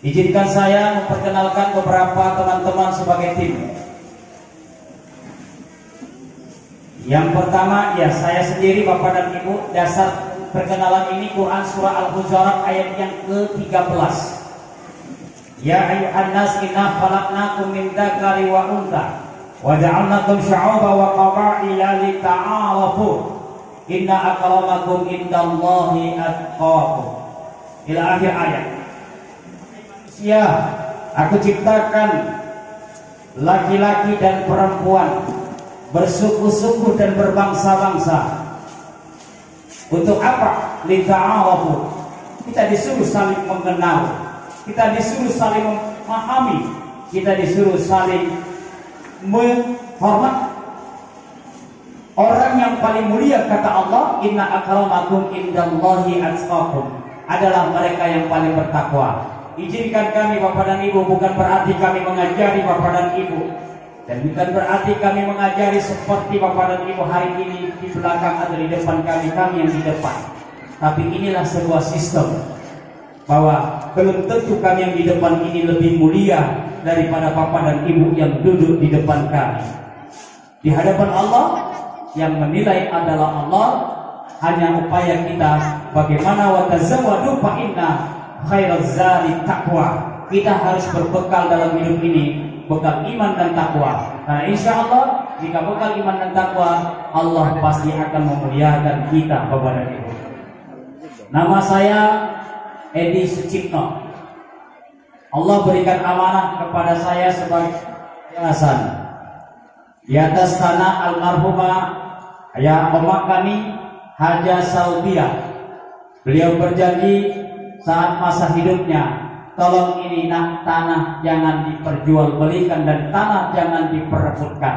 Izinkan saya memperkenalkan beberapa teman-teman sebagai tim. Yang pertama, ya saya sendiri, Bapak dan Ibu. Dasar perkenalan ini Quran surah Al-Hujurat ayat yang ke-13. Ya ayyuhan nas inna khalaqnakum min dzakari wa untha wa ja'alnakum syu'uban wa qabaila lita'arafu inna akramakum indallahi atqakum. Ila akhir ayat. Ya, aku ciptakan laki-laki dan perempuan, bersuku-suku dan berbangsa-bangsa. Untuk apa? Lita'arafu. Kita disuruh saling mengenal, kita disuruh saling memahami, kita disuruh saling menghormat. Orang yang paling mulia, kata Allah, inna akramakum indallahi atqakum, adalah mereka yang paling bertakwa. Izinkan kami, Bapak dan Ibu, bukan berarti kami mengajari Bapak dan Ibu, dan bukan berarti kami mengajari seperti Bapak dan Ibu hari ini di belakang atau di depan kami yang di depan. Tapi inilah sebuah sistem bahwa belum tentu kami yang di depan ini lebih mulia daripada Bapak dan Ibu yang duduk di depan kami. Di hadapan Allah yang menilai adalah Allah. Hanya upaya kita bagaimana wa tazawwadu fa inna khairaz zadi taqwa. Kita harus berbekal dalam hidup ini, bekal iman dan takwa. Nah, insya Allah jika bekal iman dan takwa, Allah pasti akan memuliakan kita, Bapak dan Ibu. Nama saya Edi Sucipto. Allah berikan amanah kepada saya sebagai yayasan di atas tanah almarhumah ayah omak kami Haja Salbia. Beliau berjanji saat masa hidupnya, tolong ini nak, tanah jangan diperjualbelikan dan tanah jangan diperebutkan,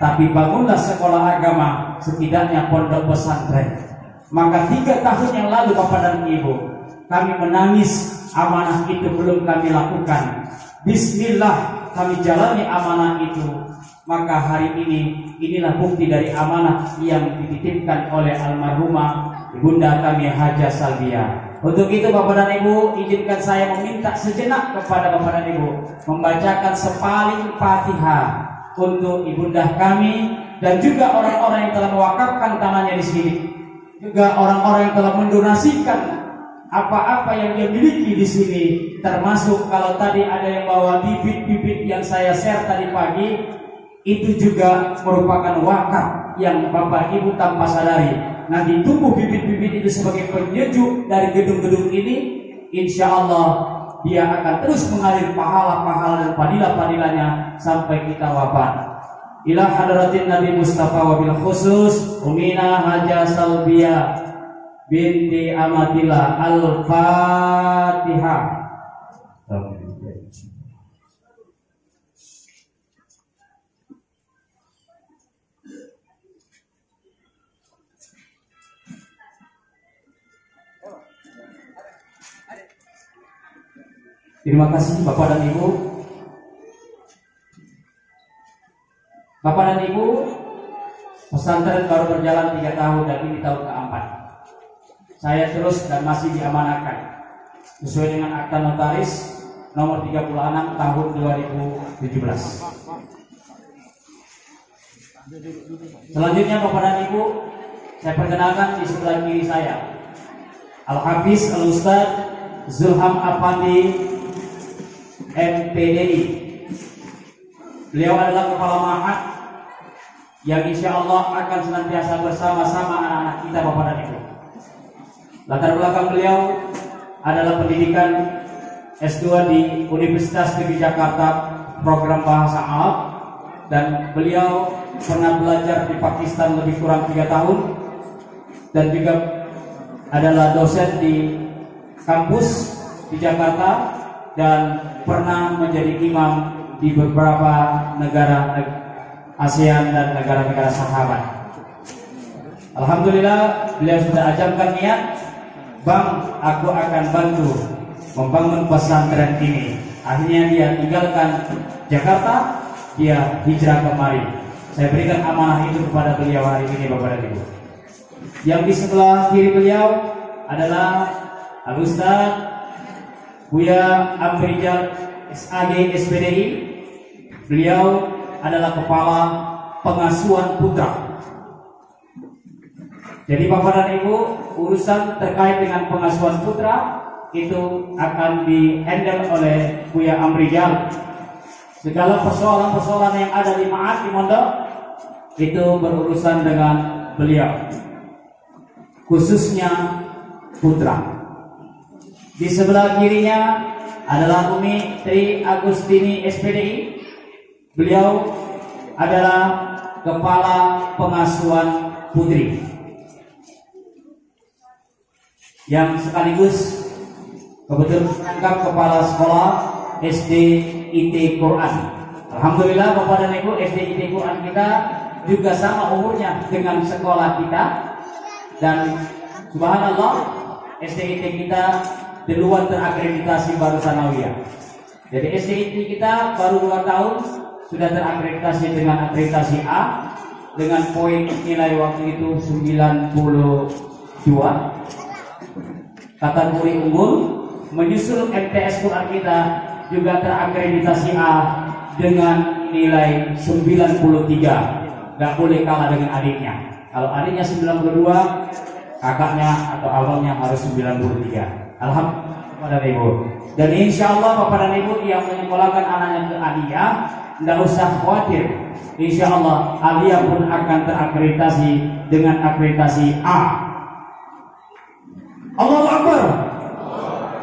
tapi bangunlah sekolah agama, setidaknya pondok pesantren. Maka 3 tahun yang lalu, Bapak dan Ibu, kami menangis amanah itu belum kami lakukan. Bismillah kami jalani amanah itu. Maka hari ini, inilah bukti dari amanah yang dititipkan oleh almarhumah ibunda kami Haja Salbia. Untuk itu, Bapak dan Ibu, izinkan saya meminta sejenak kepada Bapak dan Ibu membacakan sepaling Fatihah untuk ibunda kami dan juga orang-orang yang telah mewakafkan tanahnya di sini, juga orang-orang yang telah mendonasikan apa-apa yang dia miliki di sini, termasuk kalau tadi ada yang bawa bibit-bibit yang saya share tadi pagi, itu juga merupakan wakaf yang Bapak Ibu tanpa sadari. Nanti tumbuh bibit-bibit itu sebagai penyejuk dari gedung-gedung ini. Insya Allah dia akan terus mengalir pahala-pahala dan fadilah-fadilahnya sampai kita wafat. Ila hadratin Nabi Mustafa wabil khusus Umina Haja Salbia binti Amatillah. Al-Fatihah. Terima kasih Bapak dan Ibu. Bapak dan Ibu, pesantren baru berjalan 3 tahun dan ini tahun keempat. Saya terus dan masih diamanahkan sesuai dengan akta notaris nomor 36 tahun 2017. Selanjutnya Bapak dan Ibu, saya perkenalkan di sebelah kiri saya Al-Hafiz Al-Ustaz Zulham Afandi MPDI. Beliau adalah kepala ma'had yang insya Allah akan senantiasa bersama-sama anak-anak kita, Bapak dan Ibu. Latar belakang beliau adalah pendidikan S2 di Universitas Negeri Jakarta, program bahasa Arab, dan beliau pernah belajar di Pakistan lebih kurang 3 tahun dan juga adalah dosen di kampus di Jakarta dan pernah menjadi imam di beberapa negara ASEAN dan negara-negara sahabat. Alhamdulillah beliau sudah ajamkan niat, Bang, aku akan bantu membangun pesantren ini. Akhirnya dia tinggalkan Jakarta, dia hijrah kemari. Saya berikan amanah itu kepada beliau hari ini, Bapak dan Ibu. Yang di sebelah kiri beliau adalah Al-Ustaz Buya Afrijal SAG SPDI. Beliau adalah kepala pengasuhan putra. Jadi Bapak dan Ibu, urusan terkait dengan pengasuhan putra itu akan dihandle oleh Buya Amrijal. Segala persoalan-persoalan yang ada di Ma'at di Mondok itu berurusan dengan beliau, khususnya putra. Di sebelah kirinya adalah Umi Tri Agustini SPDI. Beliau adalah kepala pengasuhan putri yang sekaligus kebetulan menangkap kepala sekolah SD IT Quran. Alhamdulillah Bapak dan Ibu, SD IT Quran kita juga sama umurnya dengan sekolah kita, dan subhanallah SD IT kita duluan terakreditasi baru sanawiyah. Jadi SD IT kita baru 2 tahun sudah terakreditasi dengan akreditasi A dengan poin nilai waktu itu 92 kategori unggul. Menyusul MTS Quran kita juga terakreditasi A dengan nilai 93. Gak boleh kalah dengan adiknya. Kalau adiknya 92, kakaknya atau abangnya harus 93. Alhamdulillah Bapak dan Ibu. Dan insya Allah Bapak dan Ibu yang menyekolahkan anaknya ke Aliyah, tidak usah khawatir. Insya Allah Aliyah pun akan terakreditasi dengan akreditasi A. Allahu Akbar.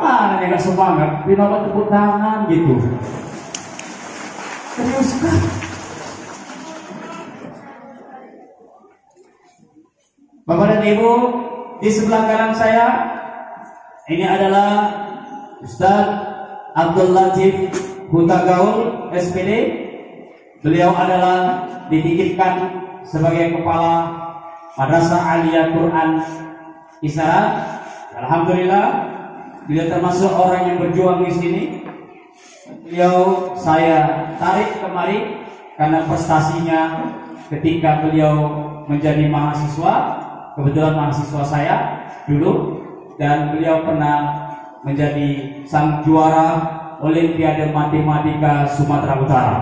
Ini gak semangat, pinobat tepuk tangan gitu. Serius kan? Bapak dan Ibu, di sebelah kanan saya ini adalah Ustaz Abdul Latif Hutagaul SPD. Beliau adalah dititipkan sebagai kepala Madrasah Aliyah Quran Isyarat. Alhamdulillah beliau termasuk orang yang berjuang di sini. Beliau saya tarik kemari karena prestasinya ketika beliau menjadi mahasiswa. Kebetulan mahasiswa saya dulu, dan beliau pernah menjadi sang juara Olimpiade Matematika Sumatera Utara.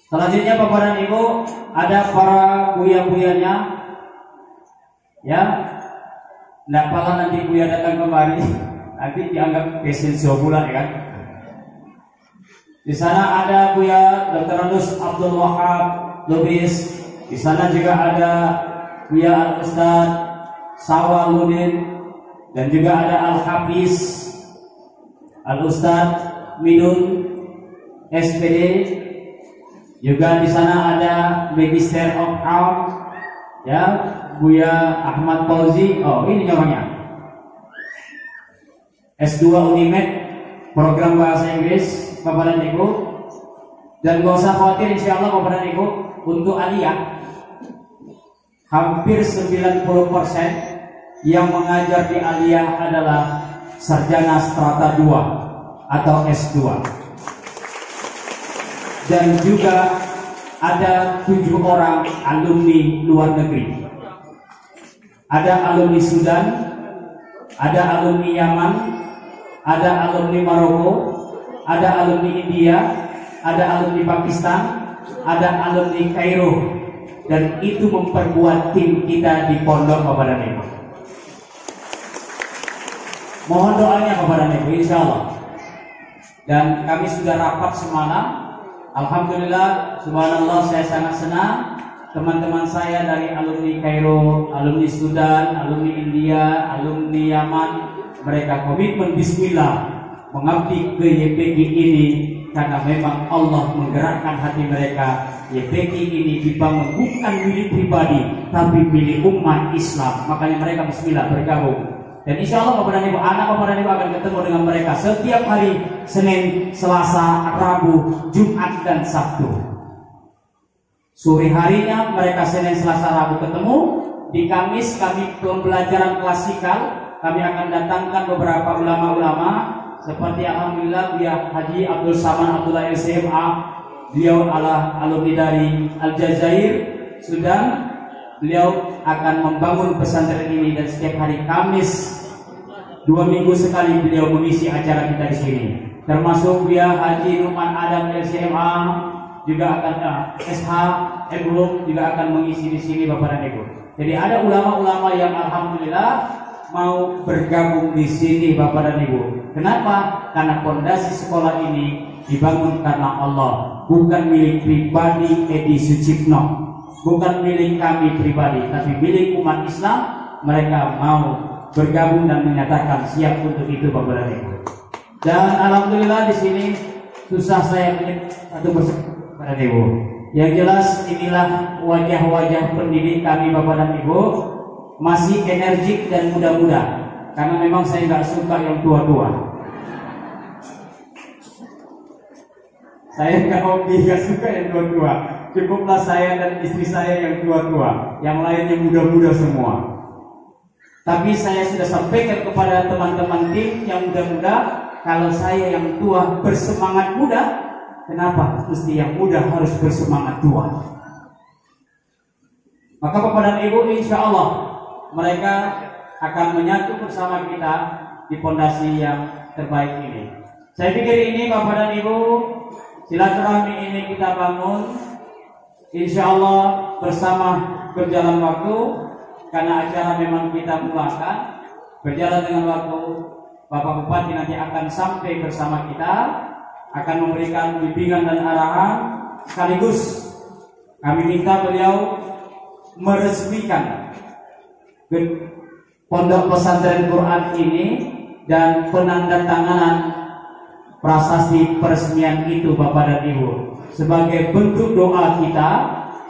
Selanjutnya Bapak dan Ibu, ada para buya-buyanya. Ya, tidak pala nanti Buya datang kemari, nanti dianggap kesenso pula ya kan. Di sana ada Buya Dr. Anus Abdul Wahab Lubis. Di sana juga ada Buya Al-Ustaz Sawaludin, dan juga ada Al-Hafiz Al-Ustaz Midun SPD. Juga di sana ada Magister of Art, ya, Buya Ahmad Fauzi. Oh, ini namanya S2 Unimed, program bahasa Inggris Bapak dan Ibu. Dan gak usah khawatir, insya Allah Bapak dan Ibu, untuk Aliyah hampir 90% yang mengajar di Aliyah adalah sarjana strata 2 atau S2. Dan juga ada 7 orang alumni luar negeri. Ada alumni Sudan, ada alumni Yaman, ada alumni Maroko, ada alumni India, ada alumni Pakistan, ada alumni Kairo. Dan itu memperkuat tim kita di pondok Bapak dan Ibu. Mohon doanya Bapak dan Ibu, insya Allah. Dan kami sudah rapat semalam. Alhamdulillah, subhanallah, saya sangat senang. Teman-teman saya dari alumni Kairo, alumni Sudan, alumni India, alumni Yaman, mereka komitmen bismillah mengabdi ke YPG ini karena memang Allah menggerakkan hati mereka. YPG ini dibangun bukan milik pribadi tapi milik umat Islam. Makanya mereka bismillah bergabung. Dan insya Allah Bapak dan Ibu, anak Bapak dan Ibu akan ketemu dengan mereka setiap hari Senin, Selasa, Rabu, Jumat, dan Sabtu. Sore harinya mereka Senin, Selasa, Rabu ketemu. Di Kamis kami pembelajaran klasikal. Kami akan datangkan beberapa ulama-ulama seperti alhamdulillah Buya Haji Abdul Saman Abdullah LCMA. Beliau adalah alumni dari Aljazair, Sudan. beliau akan membangun pesantren ini dan setiap hari Kamis 2 minggu sekali beliau mengisi acara kita di sini. Termasuk dia Haji Numan Adam LCMA juga akan SH Ebro juga akan mengisi di sini Bapak dan Ibu. Jadi ada ulama-ulama yang alhamdulillah mau bergabung di sini Bapak dan Ibu. Kenapa? Karena fondasi sekolah ini dibangun karena Allah, bukan milik pribadi Edi Sucipno, bukan milik kami pribadi, tapi milik umat Islam. Mereka mau bergabung dan menyatakan siap untuk itu Bapak dan Ibu. Dan alhamdulillah di sini susah saya menyebut satu persatu Bapak dan Ibu. Yang jelas inilah wajah-wajah pendidik kami Bapak dan Ibu, masih energik dan muda-muda. Karena memang saya nggak suka yang tua-tua. Saya nggak suka yang tua-tua. Cukuplah saya dan istri saya yang tua-tua, yang lainnya muda-muda semua. Tapi saya sudah sampaikan kepada teman-teman tim yang muda-muda, kalau saya yang tua bersemangat muda, kenapa mesti yang muda harus bersemangat tua? Maka Bapak dan Ibu, insya Allah mereka akan menyatu bersama kita di fondasi yang terbaik ini. Saya pikir ini Bapak dan Ibu, silaturahmi ini kita bangun insya Allah bersama berjalan waktu. Karena acara memang kita mulakan berjalan dengan waktu. Bapak Bupati nanti akan sampai bersama kita, akan memberikan bimbingan dan arahan. Sekaligus kami minta beliau meresmikan Pondok Pesantren Quran ini dan penandatanganan prasasti peresmian itu Bapak dan Ibu, sebagai bentuk doa kita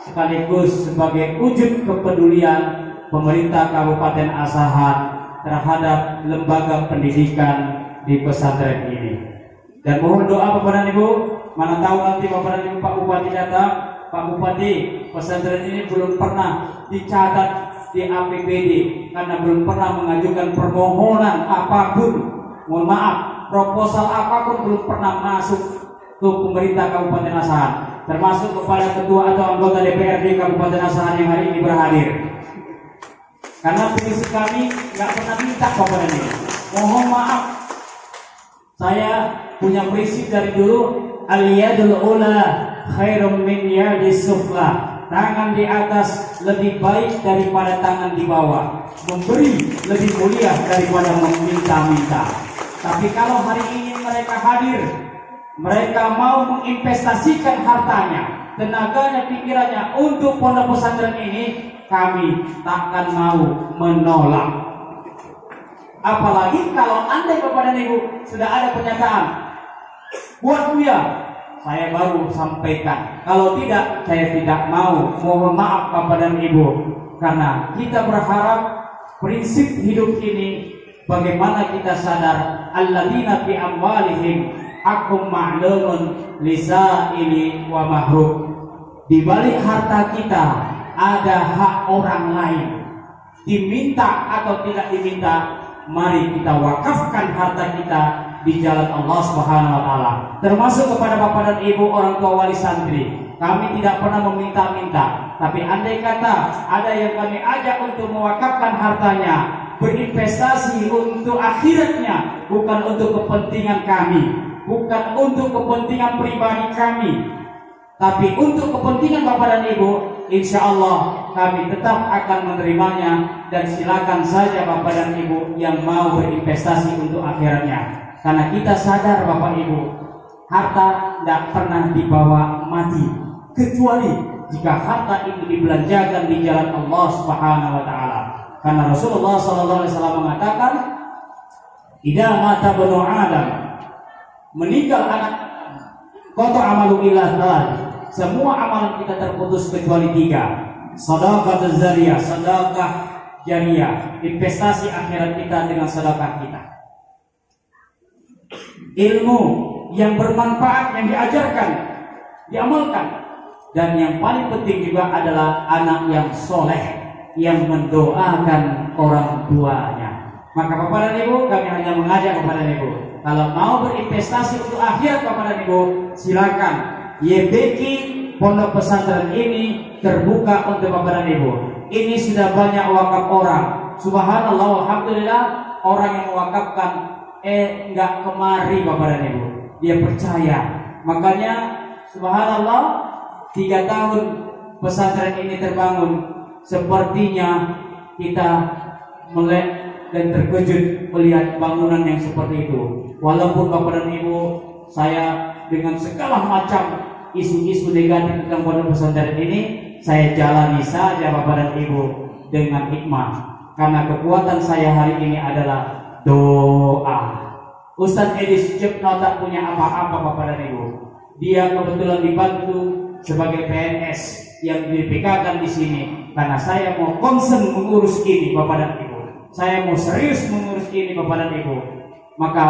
sekaligus sebagai wujud kepedulian pemerintah Kabupaten Asahan terhadap lembaga pendidikan di pesantren ini. Dan mohon doa Bapak dan Ibu, mana tahu nanti Bapak dan Ibu Pak Bupati datang, Pak Bupati, pesantren ini belum pernah dicatat di APBD karena belum pernah mengajukan permohonan apapun, mohon maaf, proposal apapun belum pernah masuk ke pemerintah Kabupaten Asahan, termasuk kepada ketua atau anggota DPRD Kabupaten Asahan yang hari ini berhadir. Karena prinsip kami nggak pernah minta Bapak dan Ibu. Mohon maaf, saya punya prinsip dari dulu, al-yadul ula khairum min yadis sufla. Tangan di atas lebih baik daripada tangan di bawah. Memberi lebih mulia daripada meminta-minta. Tapi kalau hari ini mereka hadir, mereka mau menginvestasikan hartanya, tenaganya, pikirannya untuk pondok pesantren ini, kami takkan mau menolak. Apalagi kalau andai Bapak dan Ibu sudah ada pernyataan, buat Buya, saya baru sampaikan. Kalau tidak, saya tidak mau. Mohon maaf Bapak dan Ibu, karena kita berharap prinsip hidup ini, bagaimana kita sadar alladzina fi amwalihim haqqum ma'lumun lisaili wa mahrum. Di balik harta kita ada hak orang lain. Diminta atau tidak diminta, mari kita wakafkan harta kita di jalan Allah Subhanahu wa taala. Termasuk kepada Bapak dan Ibu orang tua wali santri. Kami tidak pernah meminta-minta, tapi andai kata ada yang kami ajak untuk mewakafkan hartanya, berinvestasi untuk akhiratnya, bukan untuk kepentingan kami, bukan untuk kepentingan pribadi kami, tapi untuk kepentingan Bapak dan Ibu, insya Allah kami tetap akan menerimanya. Dan silakan saja Bapak dan Ibu yang mau berinvestasi untuk akhiratnya. Karena kita sadar Bapak Ibu, harta tidak pernah dibawa mati, kecuali jika harta itu dibelanjakan di jalan Allah Subhanahu wa taala. Karena Rasulullah SAW mengatakan, idza mata banu Adam, meninggal anak qata amalu illa thalath, semua amalan kita terputus kecuali 3. Shadaqah jariyah, sedekah jariyah, investasi akhirat kita dengan sedekah kita. Ilmu yang bermanfaat yang diajarkan, diamalkan, dan yang paling penting juga adalah anak yang soleh yang mendoakan orang tuanya. Maka Bapak dan Ibu, kami hanya mengajak Bapak dan Ibu, kalau mau berinvestasi untuk akhirat Bapak dan Ibu, silakan. YBK Pondok Pesantren ini terbuka untuk Bapak dan Ibu. ini sudah banyak wakaf orang. Subhanallah, alhamdulillah, orang yang mewakafkan enggak kemari Bapak dan Ibu. Dia percaya. Makanya subhanallah, 3 tahun pesantren ini terbangun, sepertinya kita melek dan terkejut melihat bangunan yang seperti itu. Walaupun Bapak dan Ibu, saya dengan segala macam isu-isu negatif tentang pondok pesantren ini, saya jalani saja Bapak dan Ibu dengan hikmah. Karena kekuatan saya hari ini adalah doa. Ustadz Edi Sucipto tak punya apa-apa Bapak dan Ibu. Dia kebetulan dibantu sebagai PNS yang dipikakan di sini. Karena saya mau concern mengurus ini Bapak dan Ibu. Saya mau serius mengurus ini Bapak dan Ibu. Maka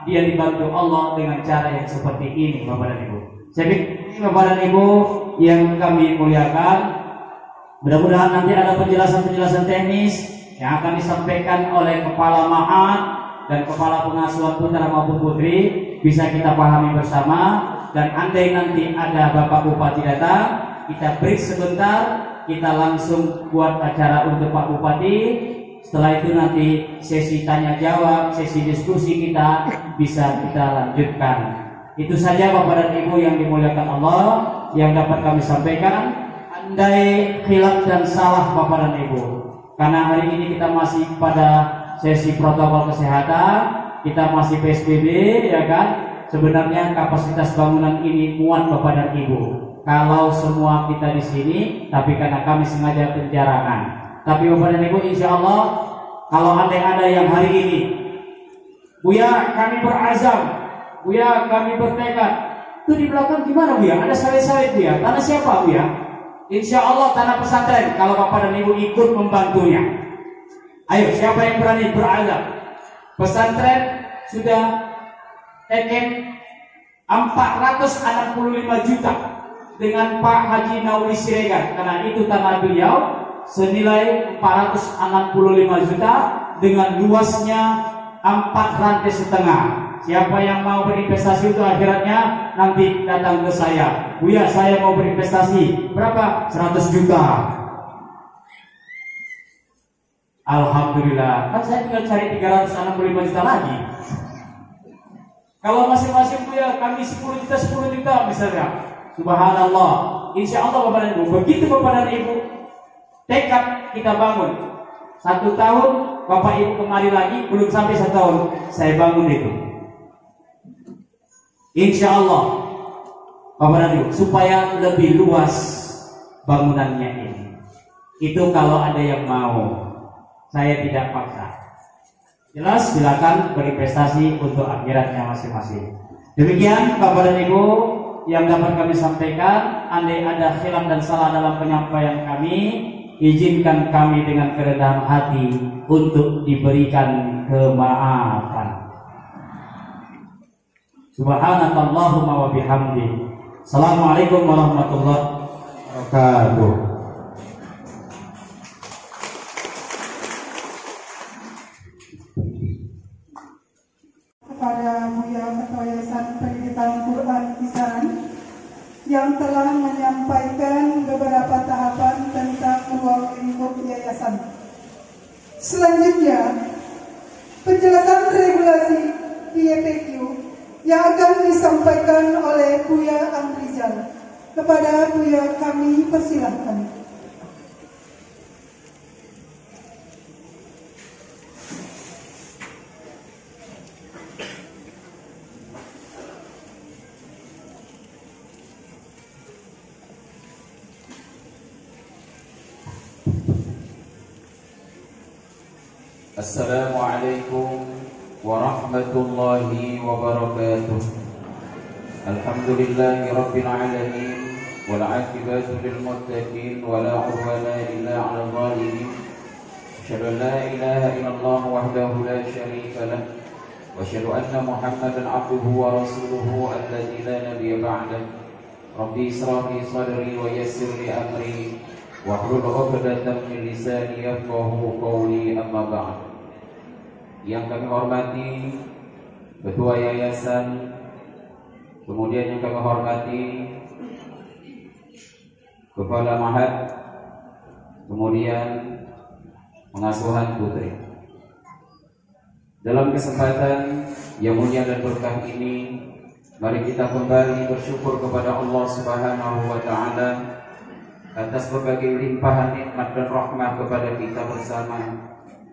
dia dibantu Allah dengan cara yang seperti ini Bapak dan Ibu. Jadi Bapak dan Ibu yang kami muliakan, mudah-mudahan nanti ada penjelasan-penjelasan teknis yang akan disampaikan oleh Kepala Ma'had dan Kepala Pengasuhan Putra maupun Putri, bisa kita pahami bersama. Dan andai nanti ada Bapak Bupati datang, kita break sebentar, kita langsung buat acara untuk Pak Bupati. Setelah itu nanti sesi tanya jawab, sesi diskusi kita bisa kita lanjutkan. Itu saja Bapak dan Ibu yang dimuliakan Allah yang dapat kami sampaikan. Andai khilaf dan salah Bapak dan Ibu, karena hari ini kita masih pada sesi protokol kesehatan, kita masih PSBB, ya kan? Sebenarnya kapasitas bangunan ini muat Bapak dan Ibu. Kalau semua kita di sini, tapi karena kami sengaja penjarangan. Tapi Bapak dan Ibu, insya Allah, kalau ada yang hari ini, Buya kami berazam, Buya kami bertekad, itu di belakang gimana Buya? Ada sawit-sawit Buya? Tanah siapa Buya? Insya Allah tanah pesantren. Kalau Bapak dan Ibu ikut membantunya, ayo siapa yang berani berazam? Pesantren sudah teken 465 juta dengan Pak Haji Nauli Siregar, karena itu tanah beliau senilai 465 juta dengan luasnya 4,5 rantai. Siapa yang mau berinvestasi untuk akhiratnya, nanti datang ke saya. Buya, saya mau berinvestasi. Berapa? 100 juta. Alhamdulillah. Kan saya tinggal cari 365 juta lagi. Kalau masing-masing Buya, kami 10 juta misalnya. Subhanallah. Insya Allah Bapak dan Ibu, begitu Bapak dan Ibu tekad kita bangun. 1 tahun Bapak Ibu kemari lagi, belum sampai 1 tahun saya bangun itu. Insya Allah Bapak dan Ibu, supaya lebih luas bangunannya ini. Itu kalau ada yang mau. Saya tidak paksa. Jelas, silakan berinvestasi untuk akhiratnya masing-masing. Demikian Bapak dan Ibu yang dapat kami sampaikan. Andai ada khilaf dan salah dalam penyampaian kami, izinkan kami dengan kerendahan hati untuk diberikan kemaafan. Subhanakallahumma wa bihamdi. Assalamualaikum warahmatullahi wabarakatuh. Kepada Buya Ketua Yayasan Pendidikan Quran Kisaran yang telah menyampaikan beberapa tahapan tentang ruang lingkup yayasan. Selanjutnya, penjelasan regulasi YPQ yang akan disampaikan oleh Buya Amrizal. Kepada Buya kami persilahkan. Assalamualaikum warahmatullahi wabarakatuh. Alhamdulillahi rabbil alamin, wal aqibatu lil muttaqin, wa la udwana illa 'alal zalimin. Asyhadu an la ilaha illallah wahdahu la syarika lah, wa asyhadu anna Muhammadan 'abduhu wa rasuluhu alladzi la nabiyya ba'dah. Rabbi ishrah li sadri wa yassir li amri wahlul 'uqdatam min lisani yafqahu qawli, amma ba'd. Yang kami hormati Ketua Yayasan, kemudian yang kami hormati Kepala Ma'had kemudian pengasuhan putri. Dalam kesempatan yang mulia dan berkah ini, mari kita kembali bersyukur kepada Allah Subhanahu wa taala atas berbagai limpahan nikmat dan rahmat kepada kita bersama,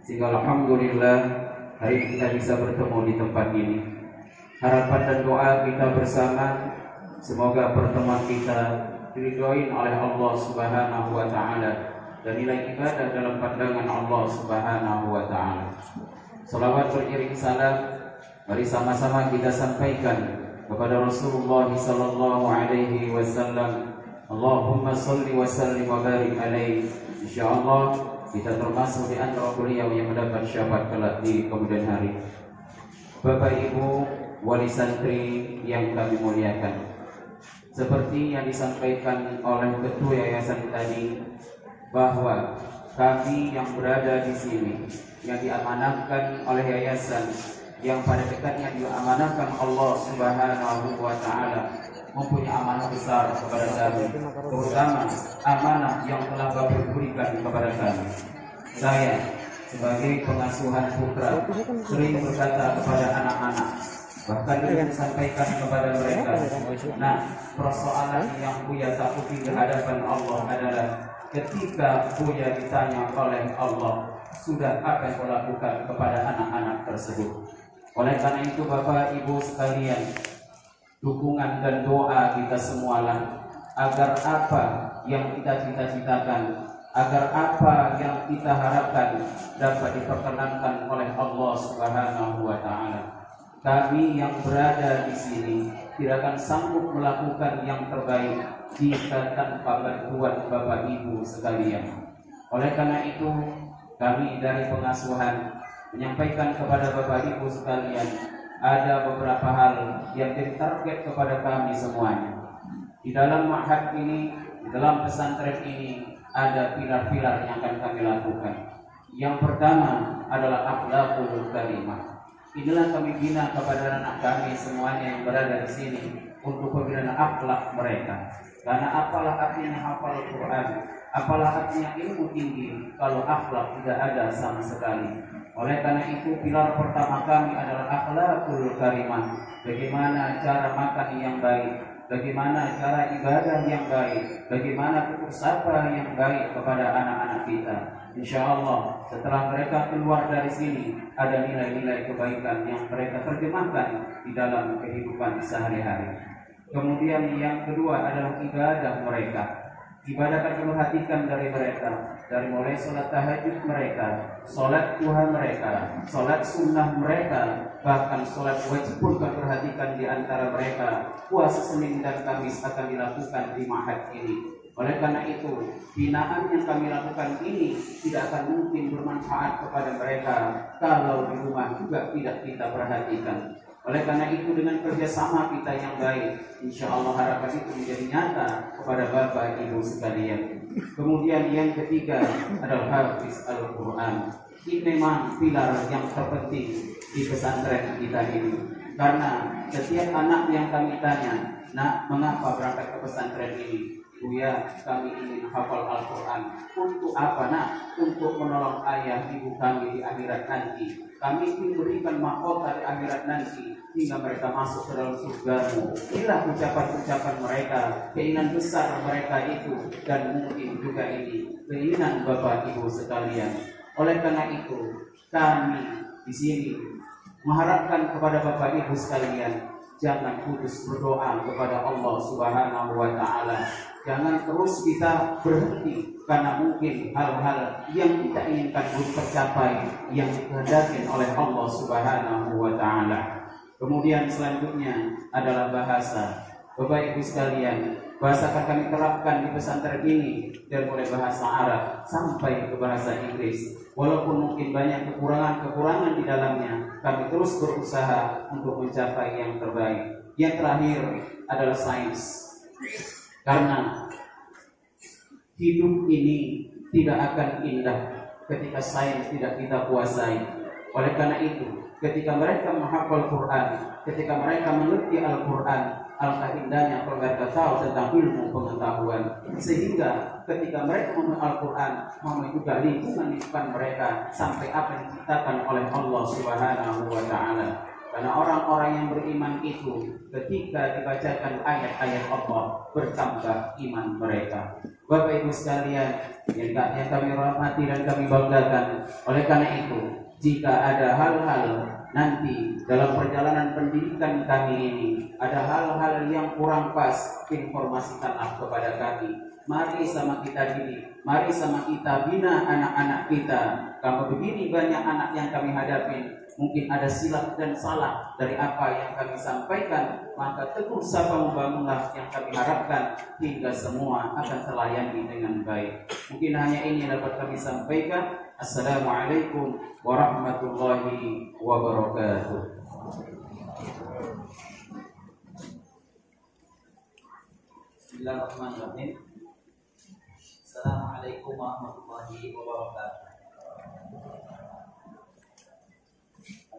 sehingga alhamdulillah hari ini kita bisa bertemu di tempat ini. Harapan dan doa kita bersama, semoga pertemuan kita diridhoi oleh Allah Subhanahu wa taala dan nilai ibadah dalam pandangan Allah Subhanahu wa taala. Salawat beriring salam mari sama-sama kita sampaikan kepada Rasulullah sallallahu alaihi wasallam. Allahumma shalli wa sallim wa barik alaihi. Insyaallah kita termasuk di antara beliau yang mendapat syafaat kelak di kemudian hari. Bapak Ibu wali santri yang kami muliakan, seperti yang disampaikan oleh ketua yayasan tadi, bahwa kami yang berada di sini yang diamanahkan oleh yayasan, yang pada dekatnya diamanahkan Allah Subhanahu wa taala, mempunyai amanah besar kepada kami, terutama amanah yang telah Bapak berikan kepada kami. Saya sebagai pengasuhan putra sering berkata kepada anak-anak, bahkan dia sampaikan kepada mereka, nah, persoalan yang Buya takuti di hadapan Allah adalah ketika Buya ditanya oleh Allah, sudah apa yang kau lakukan kepada anak-anak tersebut. Oleh karena itu Bapak Ibu sekalian, dukungan dan doa kita semualah agar apa yang kita cita-citakan, agar apa yang kita harapkan dapat diperkenankan oleh Allah Subhanahu wa taala. Kami yang berada di sini tidak akan sanggup melakukan yang terbaik jika tanpa bantuan Bapak Ibu sekalian. Oleh karena itu, kami dari pengasuhan menyampaikan kepada Bapak Ibu sekalian, ada beberapa hal yang jadi target kepada kami semuanya. Di dalam ma'had ini, di dalam pesantren ini, ada pilar-pilar yang akan kami lakukan. Yang pertama adalah akhlaqul karimah. Inilah kami bina kepada anak kami semuanya yang berada di sini untuk pembinaan akhlak mereka. Karena apalah artinya hafal Quran, apalah artinya ilmu tinggi kalau akhlak tidak ada sama sekali. Oleh karena itu pilar pertama kami adalah akhlaqul karimah. Bagaimana cara makan yang baik, bagaimana cara ibadah yang baik, bagaimana tutur sapa yang baik kepada anak-anak kita. Insya Allah setelah mereka keluar dari sini, ada nilai-nilai kebaikan yang mereka terjemahkan di dalam kehidupan sehari-hari. Kemudian yang kedua adalah ibadah mereka. Ibadah akan diperhatikan dari mereka, dari mulai sholat tahajud mereka, sholat duha mereka, sholat sunnah mereka, bahkan sholat wajib pun kami perhatikan di antara mereka. Puasa Senin dan Kamis akan dilakukan di ma'had ini. Oleh karena itu, binaan yang kami lakukan ini tidak akan mungkin bermanfaat kepada mereka kalau di rumah juga tidak kita perhatikan. Oleh karena itu dengan kerjasama kita yang baik, insya Allah harapan itu menjadi nyata kepada Bapak Ibu sekalian. Kemudian yang ketiga adalah hafiz Al-Quran. Ini memang pilar yang terpenting di pesantren kita ini. Karena setiap anak yang kami tanya, nak mengapa berangkat ke pesantren ini? Buya, kami ingin hafal Al-Quran. Untuk apa nak? Untuk menolong ayah ibu kami di akhirat nanti. Kami ingin berikan mahkota di akhirat nanti hingga mereka masuk ke dalam surgamu. Inilah ucapan-ucapan mereka, keinginan besar mereka itu, dan mungkin juga ini keinginan Bapak Ibu sekalian. Oleh karena itu, kami di sini mengharapkan kepada Bapak Ibu sekalian, jangan putus berdoa kepada Allah Subhanahu wa taala. Jangan terus kita berhenti karena mungkin hal-hal yang kita inginkan belum tercapai yang dikehendaki oleh Allah Subhanahu wa taala. Kemudian selanjutnya adalah bahasa. Bapak Ibu sekalian, bahasa akan kami terapkan di pesantren ini dari mulai bahasa Arab sampai ke bahasa Inggris. Walaupun mungkin banyak kekurangan-kekurangan di dalamnya, kami terus berusaha untuk mencapai yang terbaik. Yang terakhir adalah sains. Karena hidup ini tidak akan indah ketika sains tidak kita kuasai. Oleh karena itu, ketika mereka menghafal Quran, ketika mereka mengerti Al-Quran, alangkah indahnya kalau mereka tahu tentang ilmu pengetahuan, sehingga ketika mereka mengenal Al-Quran, maka juga lingkungan mereka sampai apa yang diciptakan oleh Allah Subhanahu wa Ta'ala. Karena orang-orang yang beriman itu ketika dibacakan ayat-ayat Allah bertambah iman mereka. Bapak Ibu sekalian yang kami hormati dan kami banggakan, oleh karena itu jika ada hal-hal nanti dalam perjalanan pendidikan kami ini ada hal-hal yang kurang pas, informasikanlah kepada kami. Mari sama kita didik, mari sama kita bina anak-anak kita. Kalau begini banyak anak yang kami hadapi, mungkin ada silap dan salah dari apa yang kami sampaikan, maka teguh sabar membangunlah yang kami harapkan hingga semua akan terlayani dengan baik. Mungkin hanya ini yang dapat kami sampaikan. Assalamualaikum warahmatullahi wabarakatuh. Bismillahirrahmanirrahim. Assalamualaikum warahmatullahi wabarakatuh.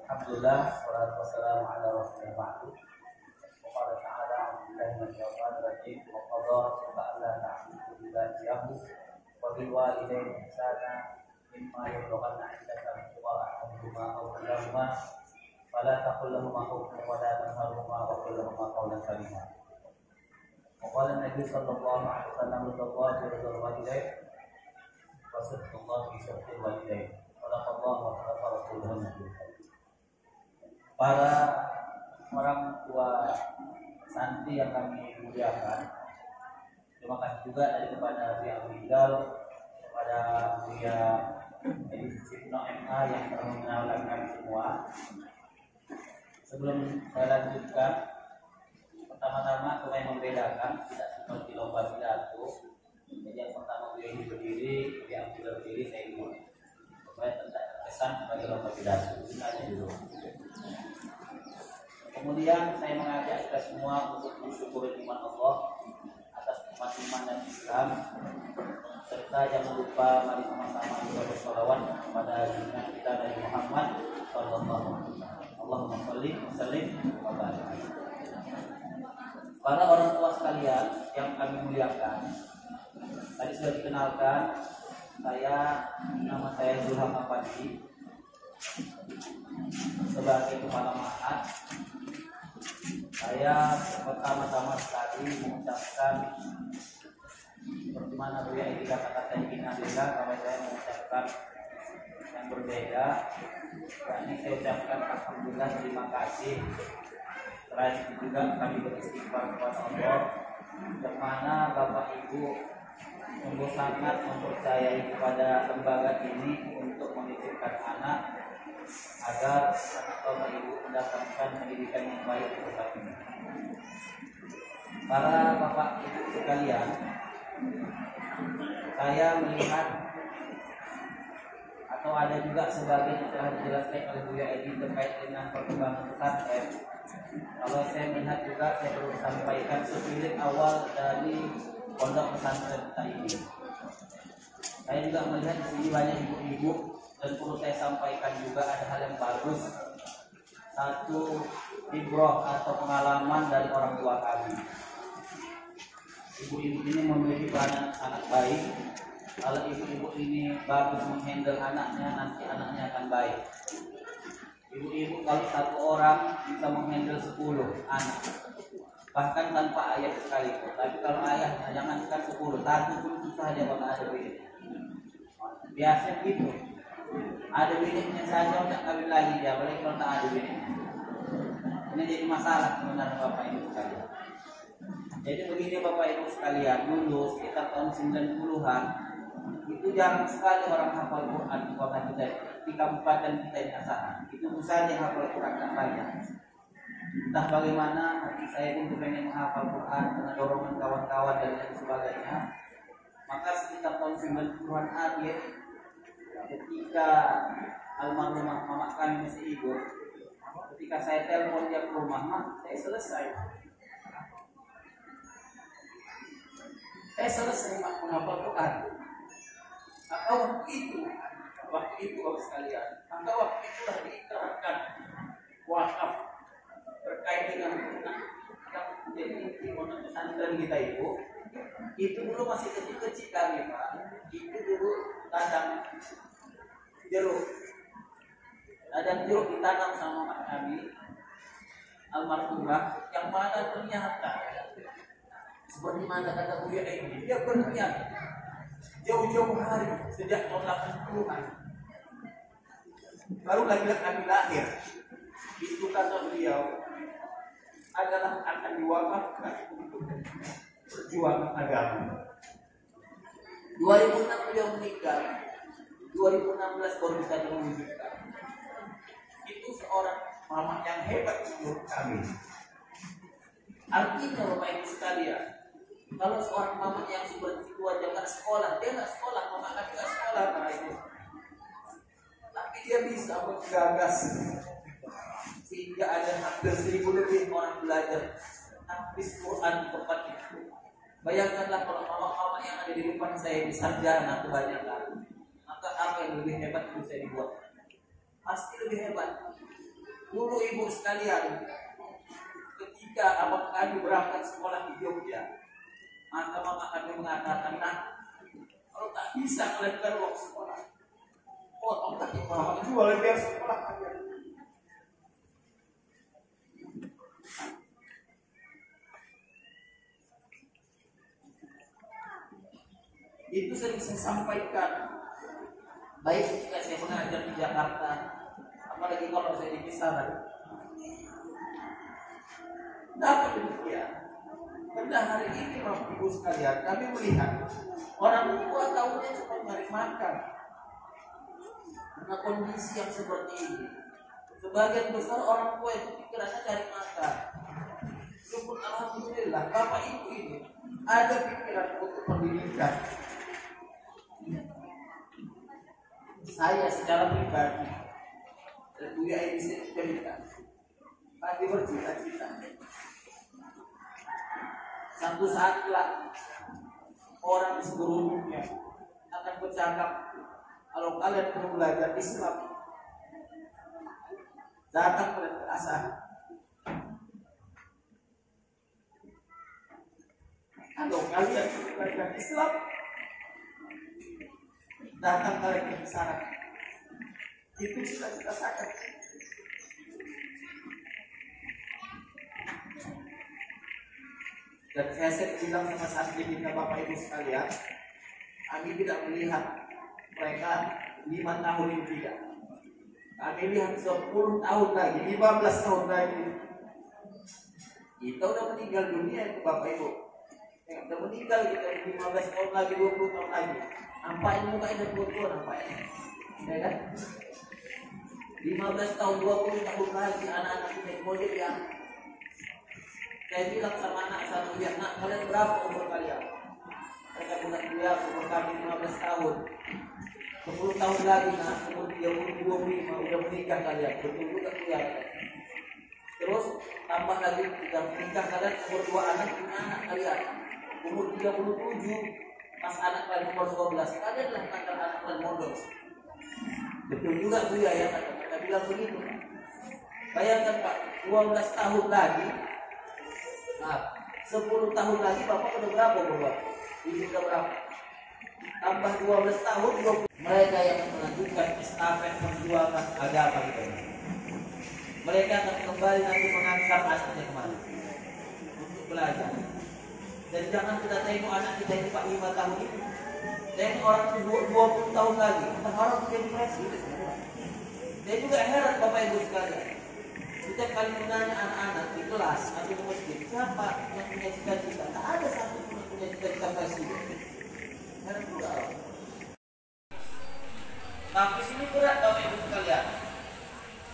Alhamdulillah, wassalatu wassalamu ala rasulillah ba'du. Wa qala ta'ala a'udzubillahi minasyaitonir rajim wa qadara rabbuka alla ta'budu illa iyyahu wa bil walidayni ihsana mimma yablughanna 'indaka al-kibara ahaduhuma aw kilahuma fala taqul lahumā uffin wa lā tanharhumā wa qul lahumā qawlan karīmā. Wa qala Nabi sallallahu alaihi wasallam ridwallahi ridwal walidain wa sidqullahi fi sidqil walidain. Sadaqallahu wa sadaqa rasuluhun nabiyyu. Para orang tua santri yang kami muliakan, terima kasih juga tadi kepada Buya Rizal, kepada Buya Edi Sucipto MA yang telah mengenalkan kami semua. Sebelum saya lanjutkan, pertama-tama supaya membedakan, tidak seperti lomba pidato. Jadi yang pertama Buya Edi berdiri, Buya Abdullah berdiri, saya ikut, supaya tidak terkesan sebagai lomba pidato. Ini aja dulu. Kemudian saya mengajak kita semua untuk bersyukur iman Allah atas nikmat iman dan Islam, serta jangan lupa mari sama-sama kita bersolawat kepada junjungan kita Nabi Muhammad sallallahu alaihi wasallam. Allahumma shalli wa sallim wa barik. Para orang tua sekalian yang kami muliakan, tadi sudah dikenalkan, nama saya Zulham Afandi sebagai kepala ma'had. Saya pertama-tama sekali mengucapkan seperti mana Buya Edi kata-kata Inna Lillah, kalau saya mengucapkan yang berbeda, yakni saya ucapkan alhamdulillah, terima kasih. Selain itu juga kami beristighfar kepada Allah, yang mana Bapak Ibu sungguh sangat mempercayai kepada lembaga ini untuk menitipkan anak agar Bapak Ibu mendapatkan pendidikan yang baik untuk kami. Para Bapak Ibu sekalian, saya melihat atau ada juga sebagian yang telah dijelaskan oleh Buya Edi terkait dengan perkembangan pesantren. Kalau saya melihat juga, saya perlu sampaikan sepilik awal dari pondok pesantren kita ini. Saya juga melihat di sini banyak ibu-ibu, dan perlu saya sampaikan juga ada hal yang bagus. Satu ibrah atau pengalaman dari orang tua kami. Ibu-ibu ini memiliki peranan sangat baik. Kalau ibu-ibu ini bagus menghandle anaknya, nanti anaknya akan baik. Ibu-ibu kalau satu orang bisa menghandle 10 anak, bahkan tanpa ayah sekalipun. Tapi kalau ayahnya jangankan 10, satu pun susah dia kalau ada bini. Biasa gitu. Ada bininya saja tidak kawin lagi dia, apalagi kalau tak ada bininya. Ini jadi masalah sebenarnya Bapak Ibu sekalian. Jadi begini Bapak Ibu sekalian, dulu sekitar tahun 90-an itu jarang sekali orang hafal Quran di kota kita, di kabupaten kita ini Asahan. Itu saja hafal Quran tak banyak. Entah bagaimana saya pun pengen menghafal Quran dengan dorongan kawan-kawan dan lain sebagainya. Maka sekitar tahun 90-an akhir, ketika almarhumah mama kami masih hidup, ketika saya telepon dia ke rumah, "Mak, saya selesai Mak menghafal Quran." Maka waktu itu Bapak sekalian, maka waktu itulah di kita itu dulu masih kecil-kecil kami Pak. Itu dulu tanam jeruk. Ladang jeruk ditanam sama mak kami almarhumah, yang mana ternyata seperti mana kata Buya ini, dia berniat jauh-jauh hari sejak tahun 80-an. Baru lagi kami lahir, itu kata beliau adalah akan diwakafkan untuk perjuangan agama. 2006 beliau meninggal, 2016 baru bisa diwujudkan. Itu seorang mama yang hebat menurut kami. Artinya Bapak Ibu sekalian, kalau seorang mama yang seperti itu aja nggak sekolah, dia nggak sekolah, mama kan nggak sekolah Bapak Ibu. Tapi dia bisa menggagas sehingga ada hampir 1000 lebih orang belajar tahfiz Quran di tempat itu. Bayangkanlah kalau mama-mama yang ada di depan saya di sarjana kebanyakan, maka apa yang lebih hebat bisa dibuat? Pasti lebih hebat. Dulu ibu sekalian, ketika abang kami berangkat sekolah di Jogja, maka mama kami mengatakan, nah, kalau tak bisa kalian keluar sekolah, potong kaki mama jual biar sekolah kalian. Itu sering saya sampaikan, baik ketika saya mengajar di Jakarta, apalagi kalau saya di Kisaran. Dapat demikian. Pada hari ini Bapak Ibu sekalian, kami melihat orang tua tahunya cuma mencari makan. Karena kondisi yang seperti ini, sebagian besar orang tua itu pikirannya cari makan. Syukur alhamdulillah Bapak Ibu ini ada pikiran untuk pendidikan. Saya secara pribadi dan Buya ini cerita, pasti bercita-cita satu saat kelak orang di seluruh dunia akan bercakap, kalau kalian perlu belajar Islam, datang kalian ke Azhar. Kalau kalian perlu belajar Islam, datang kalian ke Kisaran. Itu cita-cita saya. Dan saya bilang sama santri kita Bapak Ibu sekalian, kami tidak melihat mereka 5 tahun ini tidak. Kami lihat 10 tahun lagi, 15 tahun lagi. Kita udah meninggal dunia itu Bapak Ibu. Udah meninggal kita 15 tahun lagi, 20 tahun lagi. Nampaknya muka ini tua nampaknya. Ya kan? 15 tahun, 20 tahun lagi anak-anak kita mau jadi yang saya bilang sama anak satu dia, nak kalian berapa umur kalian? Mereka bilang dia umur kami 15 tahun. 10 tahun lagi nak umur 30, 25 udah menikah kalian. Betul juga dia. Terus tambah lagi udah menikah kalian umur 2 anak, 5 anak kalian. Umur 37 pas anak kalian umur 12 kalian lah kata anak kalian mondok. Betul juga Buya ya kata bilang begitu. Bayangkan Pak, 12 tahun lagi. Nah, 10 tahun lagi Bapak udah berapa Bapak? Ini udah berapa? Tambah 12 tahun 20. Mereka yang melanjutkan estafet perjuangan agama kita. Mereka akan kembali nanti mengantar anaknya kembali untuk belajar. Dan jangan kita tengok anak kita itu Pak 5 tahun ini. Tengok orang itu 20 tahun lagi, kita harap menjadi presiden. Saya juga heran Bapak Ibu sekalian. Setiap kali menanya anak-anak di kelas atau di masjid, siapa yang punya cita-cita? Tak ada satu pun yang punya cita-cita presiden. Heran juga. Tapi sini berat Bapak Ibu sekalian.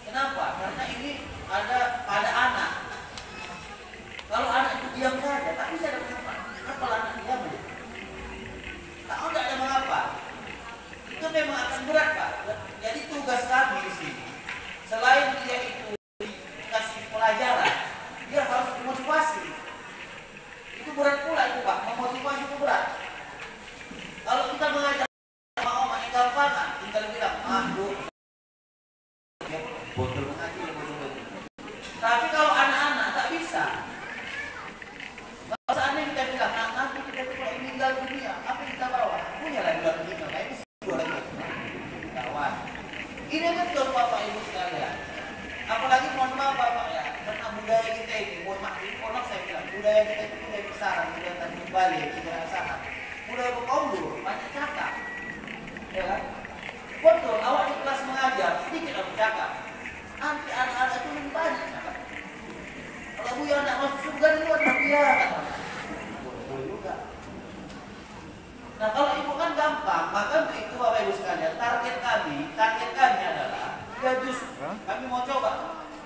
Kenapa? Karena ini ada pada anak. Kalau anak itu diam saja, tak bisa ada mengapa. Kenapa anak diam? Tak ada mengapa. Itu memang akan berat Pak. Jadi tugas kami di sini, selain dia itu kasih pelajaran, dia harus dimotivasi. Itu berat pula itu Pak, memotivasi itu berat. Kalau kita mengajar sama yang gampang, tinggal bilang, Bu, ya, botol mengaji, botol. Tapi kalau anak-anak tak bisa. Kalau seandainya kita bilang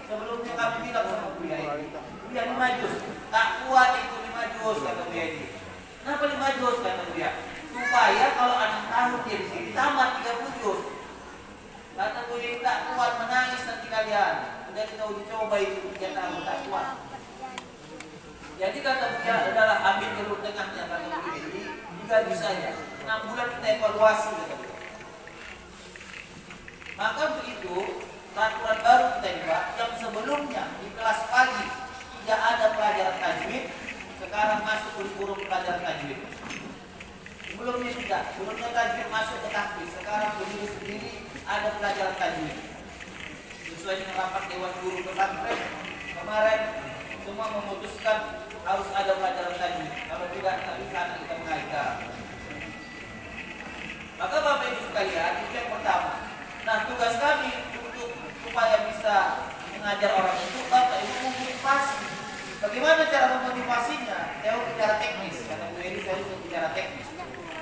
Sebelumnya kami bilang sama Buya ini, Buya ini majus, tak kuat itu di majus kata Buya ini. Kenapa di majus kata Buya? Supaya kalau 6 tahun dia di sini tamat 30 juz. Kata Buya ini tak kuat, menangis nanti kalian. Udah kita uji coba itu 3 tahun tak kuat. Jadi kata Buya adalah ambil jalur tengahnya kata Buya ini, digaji saja. 6 bulan kita evaluasi kata Buya. Maka begitu peraturan baru kita juga yang sebelumnya di kelas pagi tidak ada pelajaran tajwid, sekarang masuk kurikulum pelajaran tajwid. Sebelumnya tidak, sebelumnya tajwid masuk ke tahfiz, sekarang berdiri sendiri ada pelajaran tajwid. Sesuai dengan rapat Dewan Guru Pesantren kemarin semua memutuskan harus ada pelajaran tajwid. Kalau tidak bisa anak kita mengajar. Maka Bapak Ibu sekalian, itu yang pertama. Nah, tugas kami untuk supaya bisa mengajar orang itu, Bapak Ibu memotivasi. Bagaimana cara memotivasinya? Saya bicara teknis, karena Bu Edi saya sudah bicara teknis.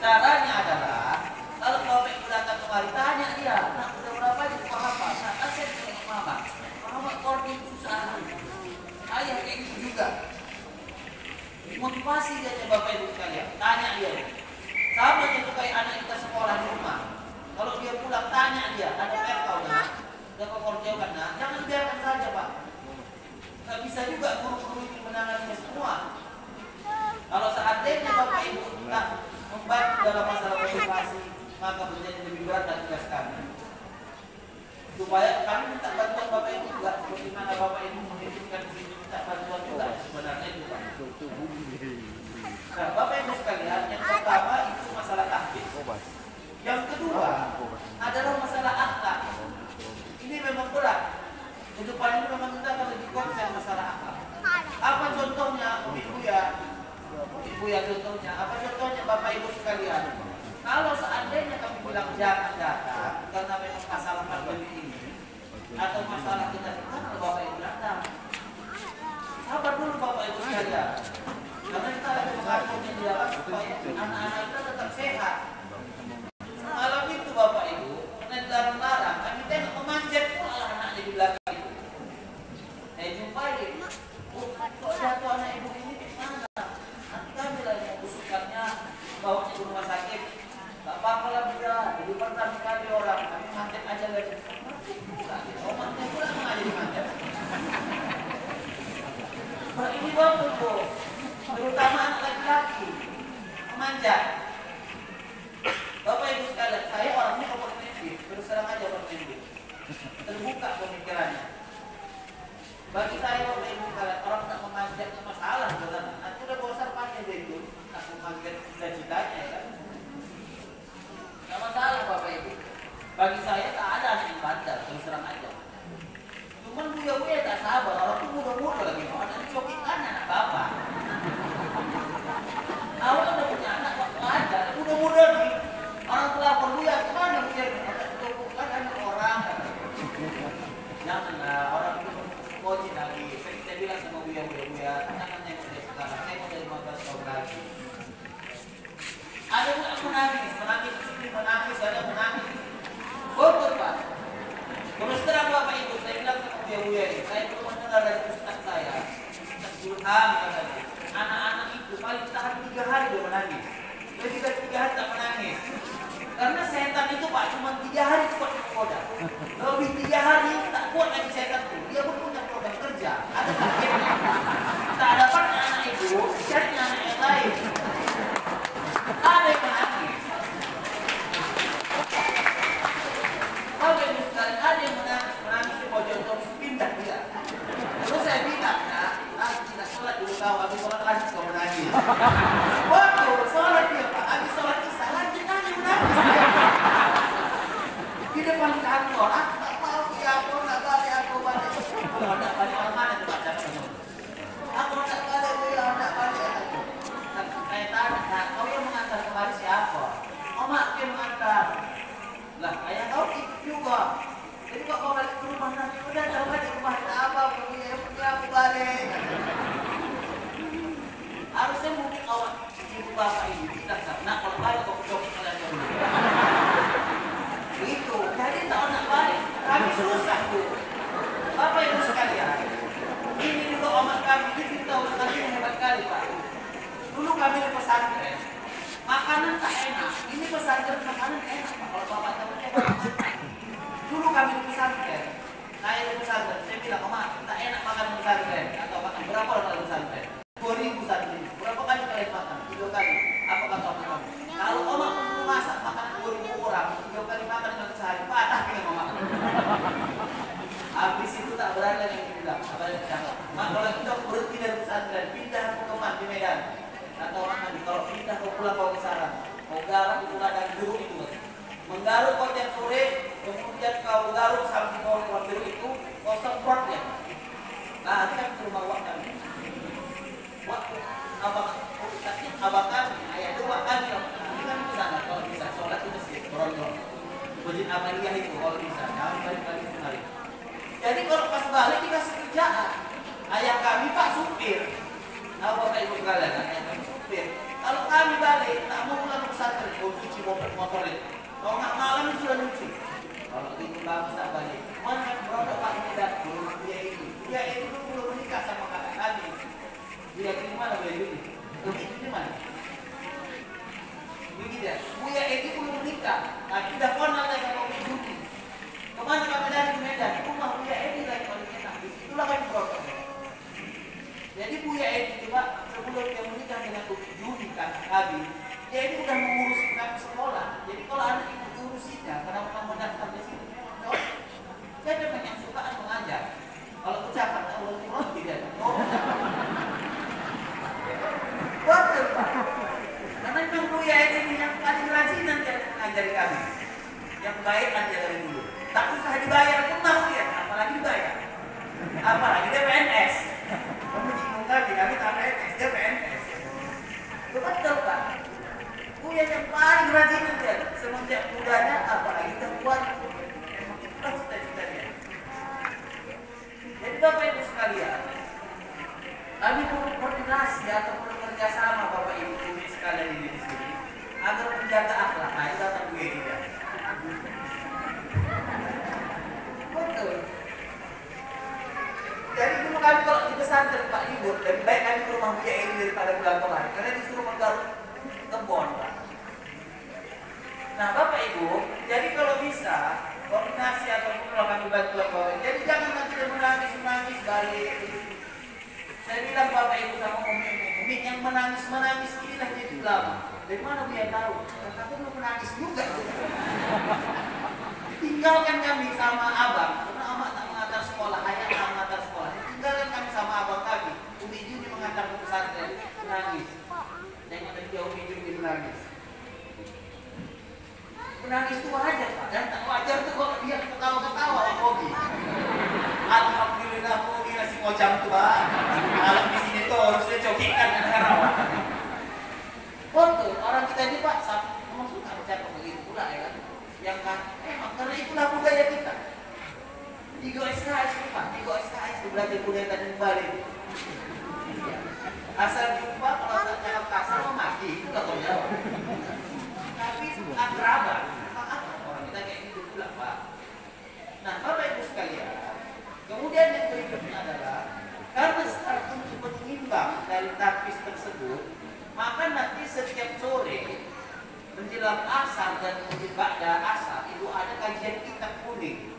Caranya adalah kalau Bapak Ibu datang kemari, tanya dia, nah udah berapa aja paham apa? Nah, saya bilang Mama, Mama kordi susah. Ayah kayak gitu juga. Motivasi dia Bapak Ibu sekalian, tanya dia. Sama aja kayak anak kita sekolah di rumah. Kalau dia pulang tanya dia, ada PR kau nak? Ada pekerjaan kan nak? Jangan biarkan saja Pak. Nggak bisa juga guru-guru itu menanganinya semua. Kalau seandainya Bapak Ibu tak membantu dalam masalah motivasi, maka menjadi lebih berat dan tugas kami. Supaya kami minta bantuan Bapak Ibu juga, seperti mana Bapak Ibu mengirimkan di sini minta bantuan juga sebenarnya itu Pak. Nah, Bapak Ibu sekalian, yang pertama itu masalah tahfiz. Yang kedua adalah masalah akhlak. Ini memang berat. Ke depan ini memang kita akan lebih konsen masalah akhlak. Apa contohnya Ibu ya contohnya. Apa contohnya Bapak Ibu sekalian? Kalau seandainya kami bilang jangan datang karena memang masalah pandemi ini atau masalah kita kalau Bapak Ibu datang. Sabar dulu Bapak Ibu sekalian. Karena kita ada mengaturnya di dalam supaya anak-anak kita tetap sehat. Malam itu Bapak Ibu, karena dilarang-larang, kami tengok memanjat pula anaknya di belakang itu. Saya jumpai, kok jatuh anak ibu ini di mana? Nanti kami lagi mau busukkannya, bawanya ke rumah sakit. Gak apa-apa lah dia, jadi pertama kali orang, kami manjat aja lagi. Manjat pula, manjat pula mengajar di manjat. Ini bagus kok, terutama anak laki-laki, memanjat. Bapak Ibu sekalian, saya orangnya open-minded, terus terang aja open-minded, terbuka pemikirannya. Bagi saya Bapak Ibu sekalian, orang tak memanjat masalah, kan? Nanti udah bosan pakai dia itu, tak memanjat cita-citanya, ya kan? Tidak masalah Bapak Ibu. Bagi saya tak ada anak yang bandar, terus terang aja. Cuman Buya tak sabar, orang tuh muda-muda lagi, mau ada dicokit anak bapak. Awal udah punya anak, waktu ada, muda-muda nih. Orang tua Buya kemana Buya? Kan ada orang. Janganlah orang itu moji lagi. Saya bilang sama Buya, jangan nengok dia sekarang, nengok dari 15 tahun lagi. Ada yang menangis di sini, ada menangis. Betul Pak. Terus terang Bapak Ibu, saya bilang sama Buya ini, saya belum mendengar dari Ustaz saya, Ustaz Julham katanya, anak-anak itu paling tahan 3 hari dia menangis. Lebih dari 3 hari tak menangis. Karena setan itu Pak cuma 3 hari kuat menggoda. Lebih 3 hari tak kuat lagi setan itu. Dia pun punya program kerja. Ada targetnya. Tak dapatnya anak itu, carinya anak yang lain. Ada yang menangis. Bapak Ibu sekalian, ada yang menangis di pojok terus pindah dia. Terus saya bilang, tidak sholat dulu tahu, habis sholat lanjut kau menangis. Waduh, sholat dia Pak, habis sholat isya lanjut nangis menangis. pesantren, makanan tak enak. Ini pesantren makanan enak Pak. Kalau bapak temannya dulu kami di pesantren, saya di pesantren, saya bilang Oma, tak enak makan di pesantren atau makan berapa orang di pesantren? 2.000 santri. Berapa kali kalian makan? 3 kali. Apa kata Oma kamu? Kalau Oma mau masak makan 2.000 orang, 3 kali makan dengan sehari, patah dengan Oma. Habis itu tak berani yang bilang, apa yang bilang? Mak, kalau kita berhenti dari pesantren, pindah ke Kemang di Medan. Atau makan kalau pindah ke pulang kau Kisaran, kau garuk itu ladang jeruk itu. Menggaruk kau tiap sore, kemudian kau garuk sampai kau keluar jeruk itu, kau semprot ya. Nah, ini kan ke rumah wak kami. Waktu abang sakit, abang kami, ayah 2 kali. Ini kan di sana, kalau bisa sholat itu masjid, berondong. Masjid Amaliyah itu kalau bisa, jangan balik-balik kembali. Jadi kalau pas balik dikasih kerjaan, ayah kami Pak supir. Nah Bapak Ibu sekalian, ayah kami supir. Kalau kami balik, tak mau pulang ke pesantren, mau cuci motor itu. Kalau nggak malam sudah cuci. Kalau itu bagus tak balik. Mana produk Pak Muda, dia itu belum menikah sama kakak kami. Dia di mana Buya Yudi? Begitu di mana? Begitu ya. Buya itu belum menikah, tapi dah kenal sama Buya Yudi. Kemana kami dari Medan? Rumah Buya Edi lagi paling enak. Itulah kami protes. Jadi Buya Edi Pak, sebelum dia menikah dengan Buya Yudi kakak kami, dia ini udah mengurusi kami sekolah. Jadi kalau anak ibu diurusinya, karena memang mendaftar di sini. So, dia memang yang sukaan mengajar. Kalau ucapan awal Quran tidak. Betul Pak. Karena memang Buya Edi ini yang paling rajin dia mengajari kami. Yang baik aja dari dulu. Tak usah dibayar pun mau dia, apalagi dibayar. Apalagi dia PNS. Kamu bingung kali, kami tak PNS, dia PNS. Betul Pak. Buya yang paling rajin dia, semenjak mudanya, apalagi perempuan. Memang itulah cita-citanya. Jadi Bapak Ibu sekalian, kami perlu koordinasi atau perlu kerjasama Bapak Ibu sekalian ini di sini agar menjaga akhlak. Nah, itu datang Buya tidak. Betul. Jadi dulu kami kalau di pesantren Pak Libur, lebih baik kami ke rumah Buya ini daripada pulang kemari, karena disuruh menggaruk kebun Pak. Nah Bapak Ibu, jadi kalau bisa koordinasi ataupun kalau kami bantuan Bapak, jadi jangan nanti dia menangis balik. Saya bilang Bapak Ibu sama Umi yang menangis inilah jadi ulama. Dari mana Buya tahu? Karena aku belum menangis juga. Tinggalkan kami sama abang, karena amak tak mengantar sekolah, ayah tak mengantar sekolah. Tinggalkan kami sama abang kami. Umi Juni mengantar ke pesantren, menangis. Jangan ada dia Umi Juni menangis. Menangis itu wajar Pak, dan tak wajar itu kalau dia ketawa-ketawa Pogi. Alhamdulillah Pogi nasi kocam tuh Pak. Malam di sini tuh harusnya cokikan dan harapan. Betul, orang kita ini Pak, memang suka bercakap begitu pula ya kan. Yang kan, karena itulah budaya kita. Tiga SKS Pak, 3 SKS itu belajar budaya tadi kembali. Asal jumpa kalau tak cakap kasar mau mati, itu tak tahu jawab. Tapi akraba, orang kita kayak gitu pula Pak. Nah Bapak Ibu sekalian, kemudian yang berikutnya adalah karena sekarang untuk penyeimbang dari tapis tersebut, maka nanti setiap sore menjelang asar dan kemudian ba'da asar itu ada kajian kitab kuning.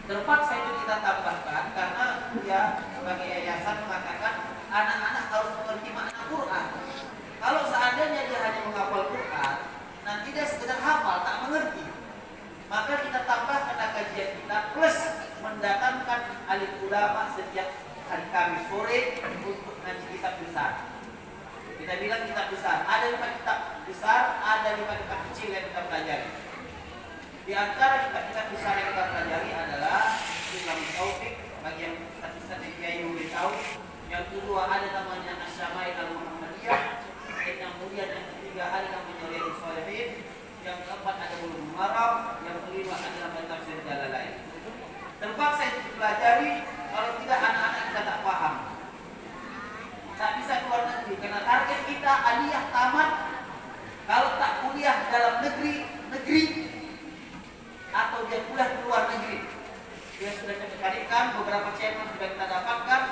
Terpaksa itu kita tambahkan karena dia sebagai yayasan mengatakan anak-anak harus mengerti makna Quran. Kalau seandainya dia hanya menghafal Quran, nanti dia sekedar hafal tak mengerti. Maka kita tambahkan kajian kita plus mendatangkan alim ulama setiap hari Kamis sore untuk ngaji kitab besar. Kita bilang kitab besar, ada 5 kitab besar, ada 5 kitab kecil yang kita pelajari. Di antara kitab besar yang kita pelajari adalah Islam Taufik, bagi yang kisah yang Kiai Yuli tahu. Yang kedua ada namanya Asy-Syama'il Al-Muhammadiyah. Yang kemudian yang ketiga ada namanya Riyadhus Shalihin. Yang keempat ada Bulughul Maram. Yang kelima ada namanya Tafsir Jalalain. Terpaksa itu dipelajari, kalau tidak anak-anak kita tak paham. Tak bisa keluar negeri karena target kita aliyah tamat. Kalau tak kuliah dalam negeri atau dia kuliah di luar negeri. Dia sudah kita carikan beberapa channel sudah kita dapatkan.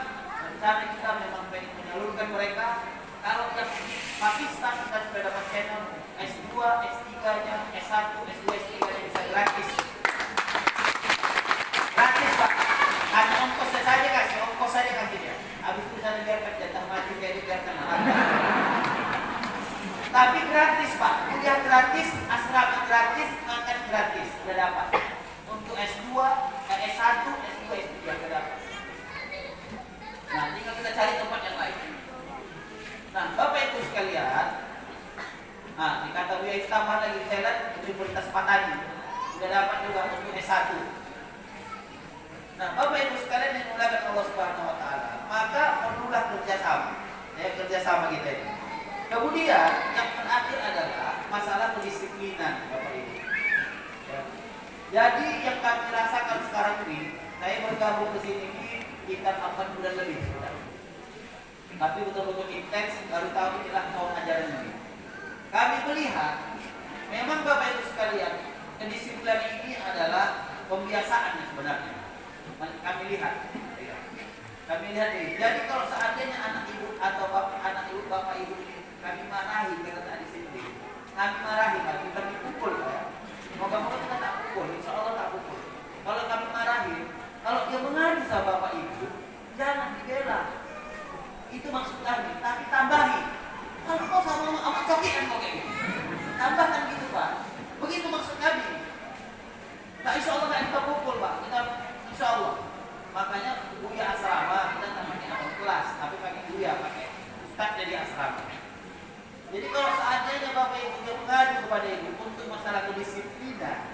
Rencana kita memang pengen menyalurkan mereka Kalau yang di Pakistan kita sudah dapat channel S2, S3-nya, S1, S2, S3-nya bisa gratis. Gratis Pak. Hanya ongkos saja kasih dia. Habis itu saya biarkan jatah mati kayak dibiarkan. Tapi gratis Pak. Kuliah gratis, asrama gratis, makan gratis. Sudah dapat. Untuk S2, S1, S2, S3 sudah dapat. Nah, tinggal kita cari tempat yang lain. Nah, Bapak Ibu sekalian, nah, dikata Buya tambah lagi jalan Universitas Patani. Sudah dapat juga untuk S1. Nah, Bapak Ibu sekalian yang dimuliakan Allah Subhanahu wa taala, maka perlulah kerjasama. Kerjasama kita ini. Kemudian yang terakhir adalah masalah kedisiplinan, Bapak Ibu. Jadi yang kami rasakan sekarang ini, saya bergabung ke sini sekitar 8 bulan lebih sudah. Tapi betul-betul intens, baru tahu inilah tahun ajaran ini. Kami melihat, memang Bapak Ibu sekalian, kedisiplinan ini adalah pembiasaan sebenarnya. Kami lihat ini. Jadi kalau seandainya anak ibu atau bapak ibu ini kami marahi karena tak disiplin, kami marahi, bukan dipukul ya. Moga-moga kita tak pukul, insya Allah tak pukul. Kalau kami marahi, kalau dia mengadu sama bapak ibu, jangan dibela. Itu maksud kami, tapi tambahi. Kalau kau sama cokian kau kayak gitu, tambahkan gitu Pak. Begitu maksud kami. Nah, insya Allah tak kita pukul Pak. Kita insya Allah. Makanya Buya asrama kita namanya abang kelas, tapi pakai Buya, pakai ustaz jadi asrama. Jadi kalau seandainya Bapak Ibu yang mengadu kepada Ibu untuk masalah kedisiplinan,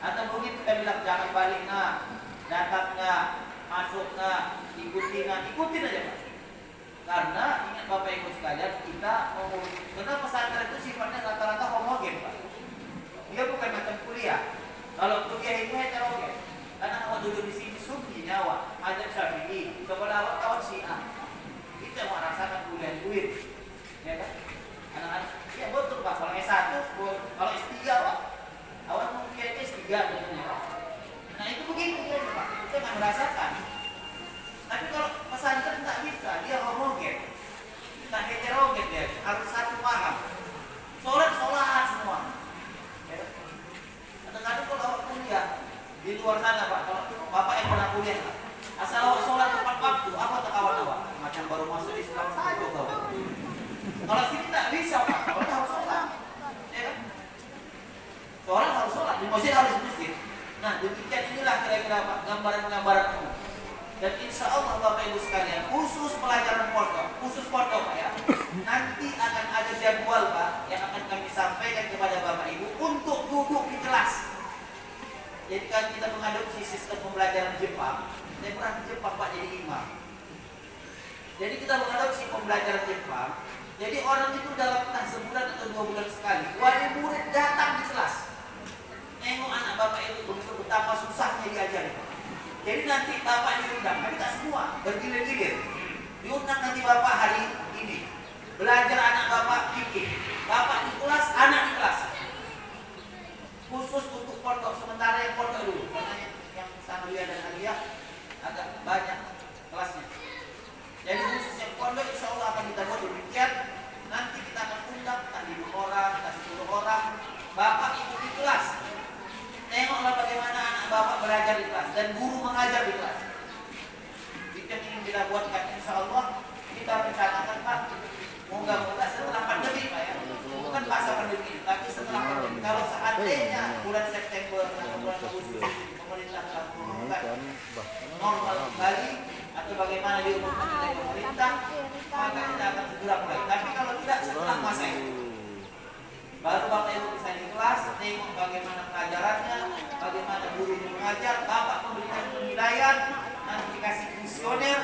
atau mungkin kita bilang jangan balik datang masuk ikutin aja Pak. Karena ingat Bapak Ibu sekalian, kita karena pesantren itu sifatnya rata-rata homogen Pak. Dia bukan macam kuliah. Kalau kuliah itu heterogen. Karena awak duduk di sini sunni nyawa, mazhab Syafi'i, sebelah awak kawan Syiah. Itu yang awak rasakan kuliah duit. Ya kan? Anak-anak, ya betul Pak. Kalau S1, kalau S3 awak mungkin S3 tentunya. Nah itu begitu ya Pak. Kita nggak merasakan. Tapi kalau pesantren tak bisa, dia homogen, tak heterogen dia, harus satu paham. Sholat semua. Ya. Kadang-kadang kalau awak kuliah di luar sana Pak, kalau Bapak yang pernah kuliah, asal awak sholat tepat waktu, apa tak kawan awak? Macam baru masuk Islam saja kau. Kalau sini tak bisa Pak, kalau harus sholat, ya kan? Sholat harus sholat, di masjid harus di masjid. Nah demikian inilah kira-kira Pak gambaran-gambaran umum. Dan insya Allah Bapak Ibu sekalian, khusus pelajaran khusus pondok Pak ya, nanti akan ada jadwal Pak yang akan kami sampaikan kepada Bapak Ibu untuk duduk di kelas. Jadi kan kita mengadopsi sistem pembelajaran Jepang, saya pernah di Jepang Pak jadi imam. Jadi kita mengadopsi pembelajaran Jepang. Jadi orang itu dalam entah sebulan atau 2 bulan sekali, wali murid datang di kelas, nengok anak Bapak Ibu begitu betapa susahnya diajari. Jadi nanti Bapak diundang, tapi tak semua, bergilir-gilir. Diundang nanti Bapak hari ini, belajar anak Bapak fikih, Bapak di kelas, anak di kelas. Khusus untuk pondok, sementara yang pondok dulu, karena yang Sanawiyah dan Aliyah agak banyak kelasnya. Jadi khusus yang pondok insya Allah akan kita buat demikian. Nanti kita akan undang, entah 5 orang, entah 10 orang, Bapak ikut di kelas. Tengoklah bagaimana anak Bapak belajar di kelas dan guru mengajar di kelas. Itu yang ingin kita buatkan insya Allah. Kita rencanakan Pak, moga-moga setelah pandemi Pak ya, bukan masa pandemi, tapi setelah pandemi. Kalau seandainya bulan September atau bulan Agustus pemerintah telah mengumumkan normal kembali atau bagaimana diumumkan oleh pemerintah, maka kita akan segera mulai. Tapi kalau tidak setelah masa itu, baru Bapak Ibu bisa di kelas, tengok bagaimana pelajarannya, bagaimana gurunya mengajar, Bapak memberikan penilaian, nanti dikasih kuesioner,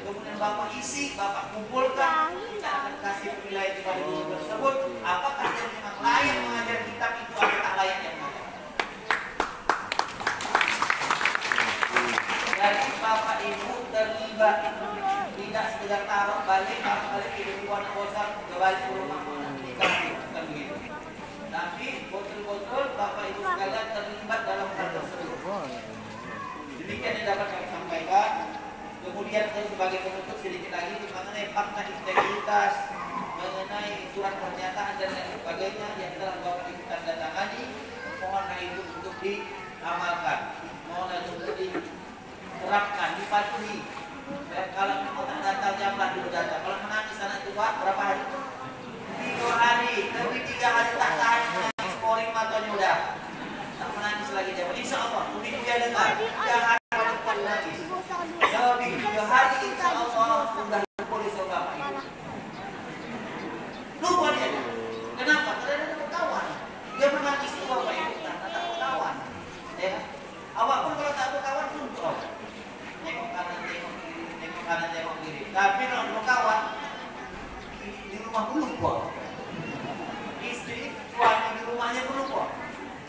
kemudian Bapak isi, Bapak kumpulkan, kita akan kasih penilaian kepada guru tersebut, apakah dia memang layak mengajar kitab itu atau tak layak yang mengajar. Jadi Bapak Ibu terlibat, tidak sekedar taruh balik ibu anak bosan, kembali ke rumah ini bukan begitu. Tapi betul-betul Bapak Ibu sekalian terlibat dalam hal tersebut. Demikian yang dapat kami sampaikan. Kemudian sebagai penutup sedikit lagi mengenai fakta integritas, mengenai surat pernyataan dan lain sebagainya yang telah Bapak Ibu tanda tangani. Mohonlah itu untuk diamalkan, mohonlah itu untuk diterapkan, dipatuhi. Kalau mau tak datang jamlah dulu datang. Kalau menangis anak tua berapa hari? 3 hari, tapi 3 hari tak tahan menangis, poring matanya udah tak menangis lagi dia. Insya Allah, Umi dia dengar 3 hari pada depan menangis. Lebih 3 hari insya Allah sudah polis Bapak Ibu. Lupa dia. Kenapa? Karena dia berkawan. Dia menangis itu Bapak Ibu, tak berkawan. Ya, awak pun kalau tak berkawan suntuk. Tengok kanan, tengok kiri, tengok kanan, tengok kiri. Tapi kalau berkawan di rumah pun lupa. Istri, suami di rumahnya pun lupa.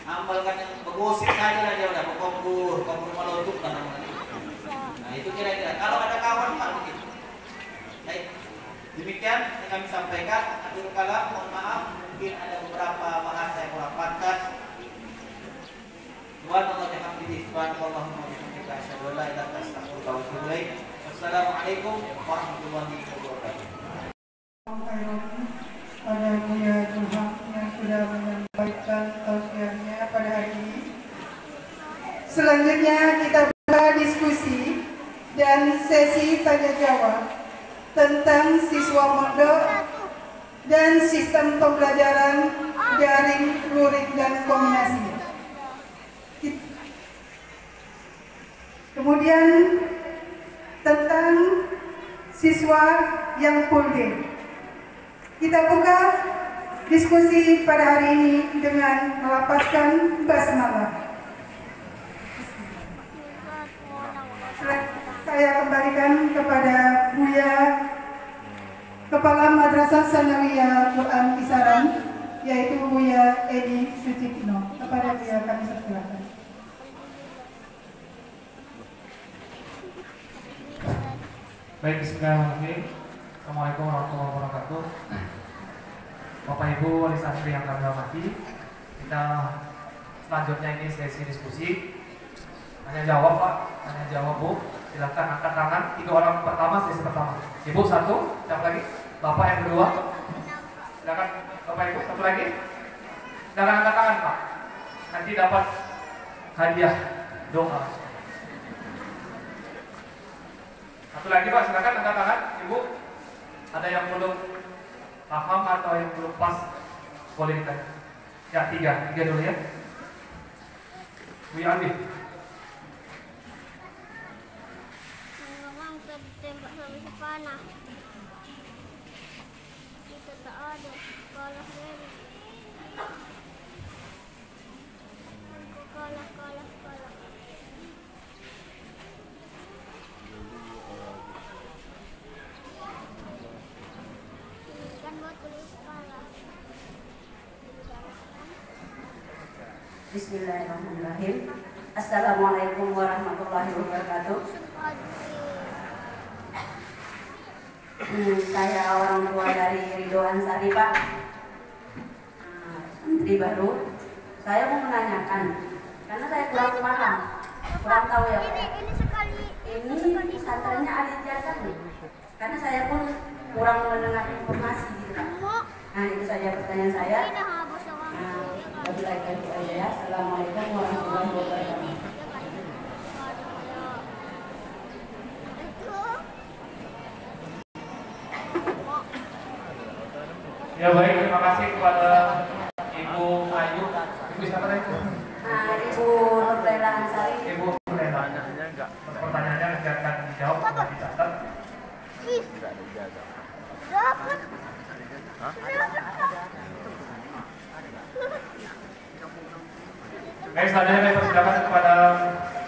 Ambalkan yang bergosip saja lah dia udah berkompur melotuk dan namanya. Nah itu kira-kira. Kalau ada kawan Pak begitu. Baik. Demikian yang kami sampaikan. Akhirul kalam, mohon maaf mungkin ada beberapa bahasa yang kurang pantas. Wassalamualaikum warahmatullahi wabarakatuh. Pada Buya Tuhan yang sudah menyampaikan tausiahnya pada hari ini. Selanjutnya kita buka diskusi dan sesi tanya jawab tentang siswa mondok dan sistem pembelajaran daring, luring dan kombinasi. Kemudian tentang siswa yang full day. Kita buka diskusi pada hari ini dengan melapaskan basmalah. Saya kembalikan kepada Buya Kepala Madrasah Sanawiyah Quran Kisaran, yaitu Buya Edi Sucipno. Kepada Buya kami persilakan. Baik, bismillahirrahmanirrahim. Assalamualaikum warahmatullahi wabarakatuh. Bapak Ibu wali santri yang kami hormati, kita selanjutnya ini sesi diskusi. Tanya jawab Pak, tanya jawab Bu. Silakan angkat tangan. 3 orang pertama, sesi pertama. Ibu 1, siapa lagi? Bapak yang kedua. Silakan Bapak Ibu, 1 lagi. Silakan angkat tangan Pak. Nanti dapat hadiah doa. 1 lagi Pak, silakan angkat tangan. Ibu, ada yang belum paham atau yang belum pas, boleh ditanya. Ya, 3 dulu ya. Bu Andi. Memang tertembak sampai sepanah. Kita tak ada kalah dari. Kalah. Bismillahirrahmanirrahim. Assalamualaikum warahmatullahi wabarakatuh. Saya orang tua dari Ridho Ansari Pak, santri baru. Saya mau menanyakan, karena saya kurang paham, kurang tahu ya Pak. Ini pesantrennya ada ijazah nih, karena saya pun kurang mendengar informasi gitu Pak. Nah itu saja pertanyaan saya. Assalamualaikum warahmatullahi wabarakatuh. Ya baik, terima kasih kepada Ibu Ayu. Ibu siapa tadi? Ibu Nurlela Ansari. Ibu Nurlela. Pertanyaannya nanti akan dijawab, sudah dicatat. Baik, selanjutnya saya persilakan kepada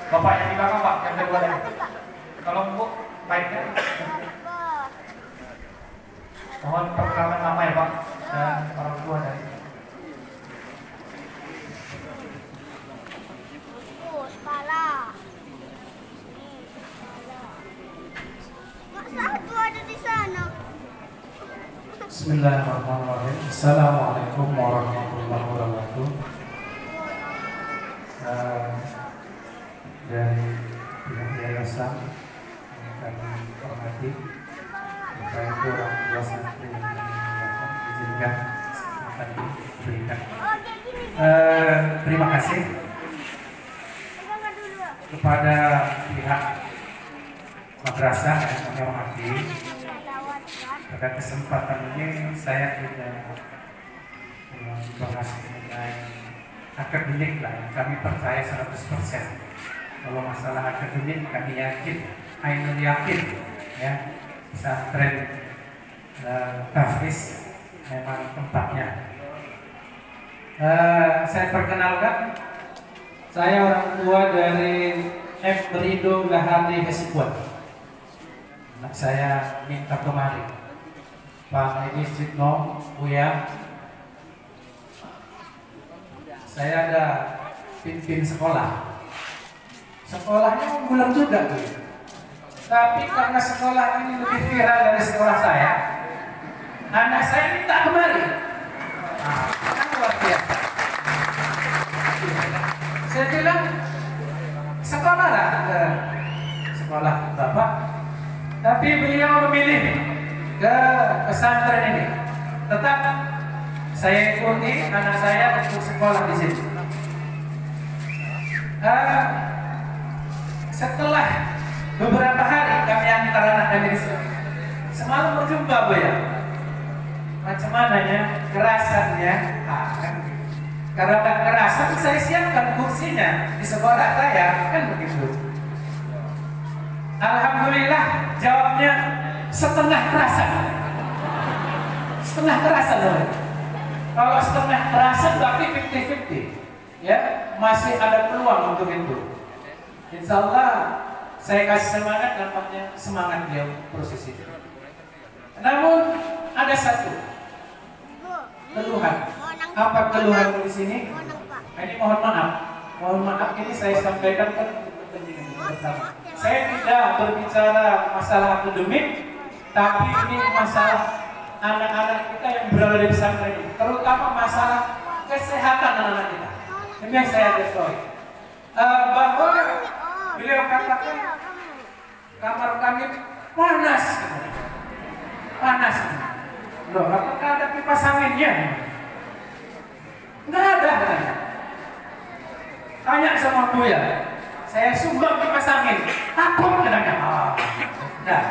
Bapak yang di belakang Pak, yang kedua tadi. Tolong Bu, baiknya. Mohon perkenalkan nama ya Pak dan orang tua dari. Kepala. Mak satu ada di sana. Bismillahirrahmanirrahim. Assalamualaikum warahmatullahi wabarakatuh. Dari pihak yayasan yang kami hormati, juga kesempatan diberikan. Terima kasih kepada pihak madrasah yang kami hormati. Pada kesempatan ini saya tidak membahas mengenai akademik lah, kami percaya 100%. Kalau masalah akademik kami yakin, ainun yakin ya, pesantren Tahfiz memang tempatnya. Saya perkenalkan, saya orang tua dari F. Berido Lahadi Hesibuan. Anak saya minta kemari, Pak Edi Sitno, Buya. Saya ada pimpin sekolah. Sekolahnya unggulan juga tuh. Tapi karena sekolah ini lebih viral dari sekolah saya, anak saya minta kemari. Kan luar biasa. Saya bilang sekolah lah, sekolah Bapak. Tapi beliau memilih ke pesantren ini. Tetap saya ikuti anak saya untuk sekolah di sini. Setelah beberapa hari kami antar anak kami di sini, semalam berjumpa Bu ya. Macam mananya kerasannya? Karena tak kerasan, saya siapkan kursinya di sekolah saya, kan begitu. Alhamdulillah jawabnya setengah kerasan. Setengah kerasan loh. Kalau setengah kerasan berarti 50-50, ya, masih ada peluang untuk itu. Insya Allah saya kasih semangat, nampaknya semangat dia proses itu. Namun ada satu keluhan. Apa keluhan di sini? Ini mohon maaf ini saya sampaikan ke kepentingan bersama. Saya tidak berbicara masalah akademik, tapi ini masalah anak-anak kita yang berada di pesantren ini, terutama masalah kesehatan anak-anak kita. Ini yang saya garisbawahi. Bahwa beliau katakan kamar kami panas. Panas. Loh, apakah ada kipas anginnya? Nggak ada. Tanya sama Buya. Saya sumbang kipas angin. Takut katanya. Nah,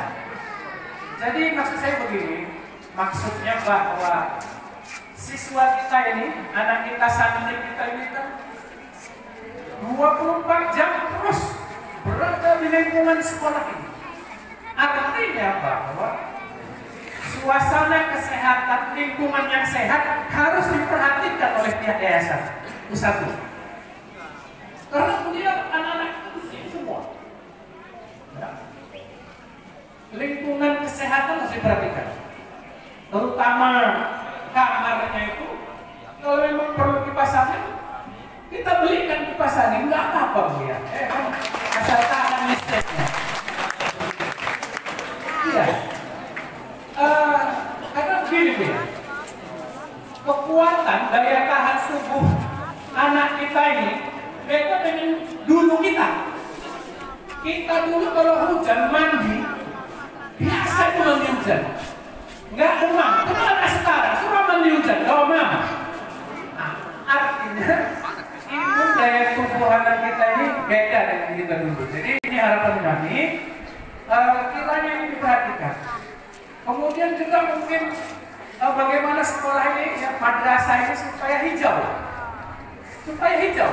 jadi maksud saya begini. Maksudnya bahwa siswa kita ini, anak kita, santri kita ini kan 24 jam terus berada di lingkungan sekolah ini. Artinya bahwa suasana kesehatan, lingkungan yang sehat harus diperhatikan oleh pihak yayasan. Itu satu. Karena kemudian anak-anak itu di sini semua. Ya. Lingkungan kesehatan harus diperhatikan. Terutama kamarnya itu, kalau memang perlu kipas angin, kita belikan kipas angin, nggak apa-apa Bu ya. Asal tahan listriknya. Iya. Karena begini Bu ya, kekuatan daya tahan tubuh anak kita ini beda dengan dulu kita. Kita dulu kalau hujan mandi, biasa itu mandi hujan. Nggak demam, kenapa sekarang suruh mandi hujan, kalau mama. Nah, artinya imun daya tubuh anak kita ini beda dengan kita dulu. Jadi ini harapan kami, kiranya ini diperhatikan. Kemudian juga mungkin bagaimana sekolah ini, ya, madrasah ini supaya hijau. Supaya hijau.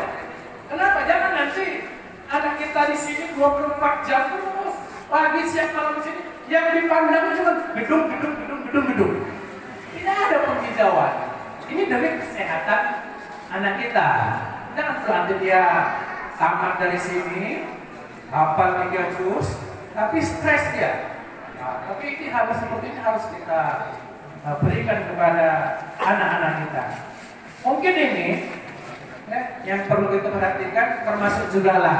Kenapa? Jangan nanti anak kita di sini 24 jam terus, pagi, siang, malam di sini. Yang dipandang cuma gedung. Tidak ada penghijauan. Ini demi kesehatan anak kita. Jangan nanti dia tamat dari sini, hafal 3 juz, tapi stres dia. Nah, tapi ini harus seperti ini harus kita berikan kepada anak-anak kita. Mungkin ini yang perlu kita perhatikan, termasuk juga lah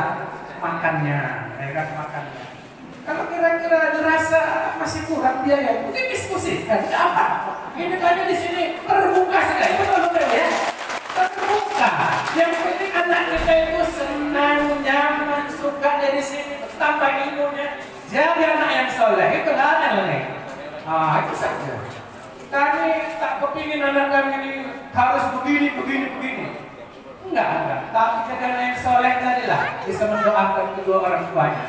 makannya, makannya. Kalau kira-kira dirasa masih kurang biaya, mungkin diskusikan. Apa? Ini tadi di sini terbuka sekali, betul ya? Terbuka. Yang penting anak kita itu senang, nyaman, suka dari sini, tambah ilmunya. Jadi anak yang soleh itu lah nih. Itu saja. kami tak kepingin anak kami ini harus begini. Enggak. Tapi karena yang soleh tadilah bisa mendoakan kedua orang tuanya.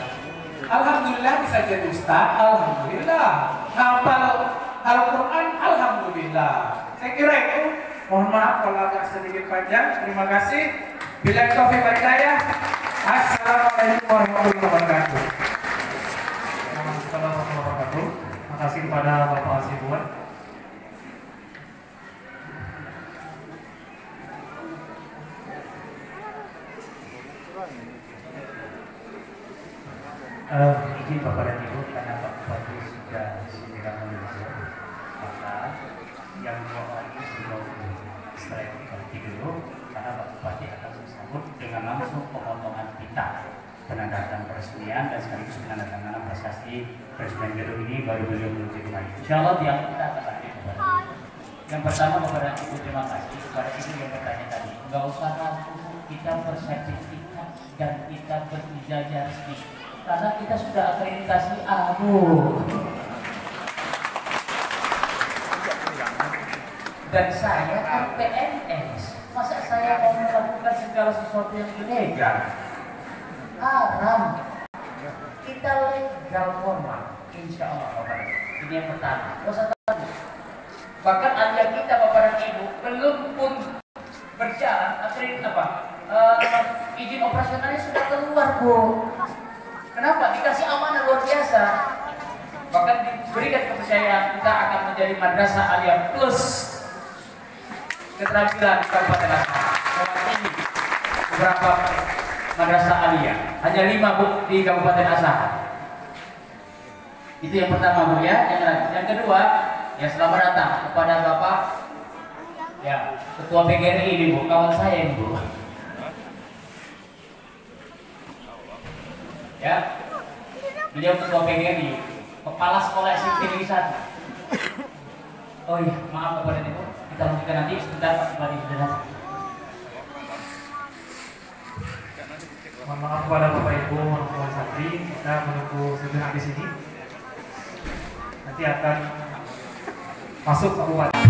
Alhamdulillah bisa jadi ustaz, alhamdulillah. Hafal Al-Quran, alhamdulillah. Saya kira itu. Mohon maaf kalau agak sedikit panjang. Terima kasih. Bila taufiq wal hidayah. Assalamualaikum warahmatullahi wabarakatuh. Assalamualaikum warahmatullahi wabarakatuh. Terima kasih kepada Bapak Hasibuan. Izin Bapak dan Ibu, karena Pak Bupati sudah segera menuju, maka yang dua orang ini sudah setelah itu ganti dulu, karena Pak Bupati akan bersambut dengan langsung pemotongan pita penandatangan peresmian dan sekaligus penandatanganan prestasi peresmian gedung ini baru beliau menuju kembali. Insya Allah yang kita akan lanjut kepada yang pertama Bapak dan Ibu, terima kasih kepada Ibu yang bertanya tadi. Enggak usah langsung kita bersertifikat dan kita berijazah resmi. Karena kita sudah akreditasi dan saya kan PNS, masa saya mau melakukan segala sesuatu yang ilegal? Haram. Kita legal formal, insya Allah Bapak. Ini yang pertama. Bahkan alia kita Bapak dan Ibu belum pun berjalan, izin operasionalnya sudah keluar, Bu. Kenapa? Dikasih amanah luar biasa. Bahkan diberikan kepercayaan kita akan menjadi madrasah aliyah plus keterampilan Kabupaten Asahan. Mewakili beberapa madrasah aliyah. Hanya 5 Bu di Kabupaten Asahan. Itu yang pertama Bu ya. Yang kedua, ya selamat datang kepada Bapak ya Ketua PGRI ini Bu, kawan saya ini Bu. Ya, beliau Ketua PGRI, Kepala Sekolah SMP 1. Oh iya, maaf Bapak dan Ibu, kita lanjutkan nanti sebentar Pak Bupati sudah. Mohon maaf kepada Bapak Ibu, Rombongan Santri, kita menunggu sejenak di sini. Nanti akan masuk Pak Bupati.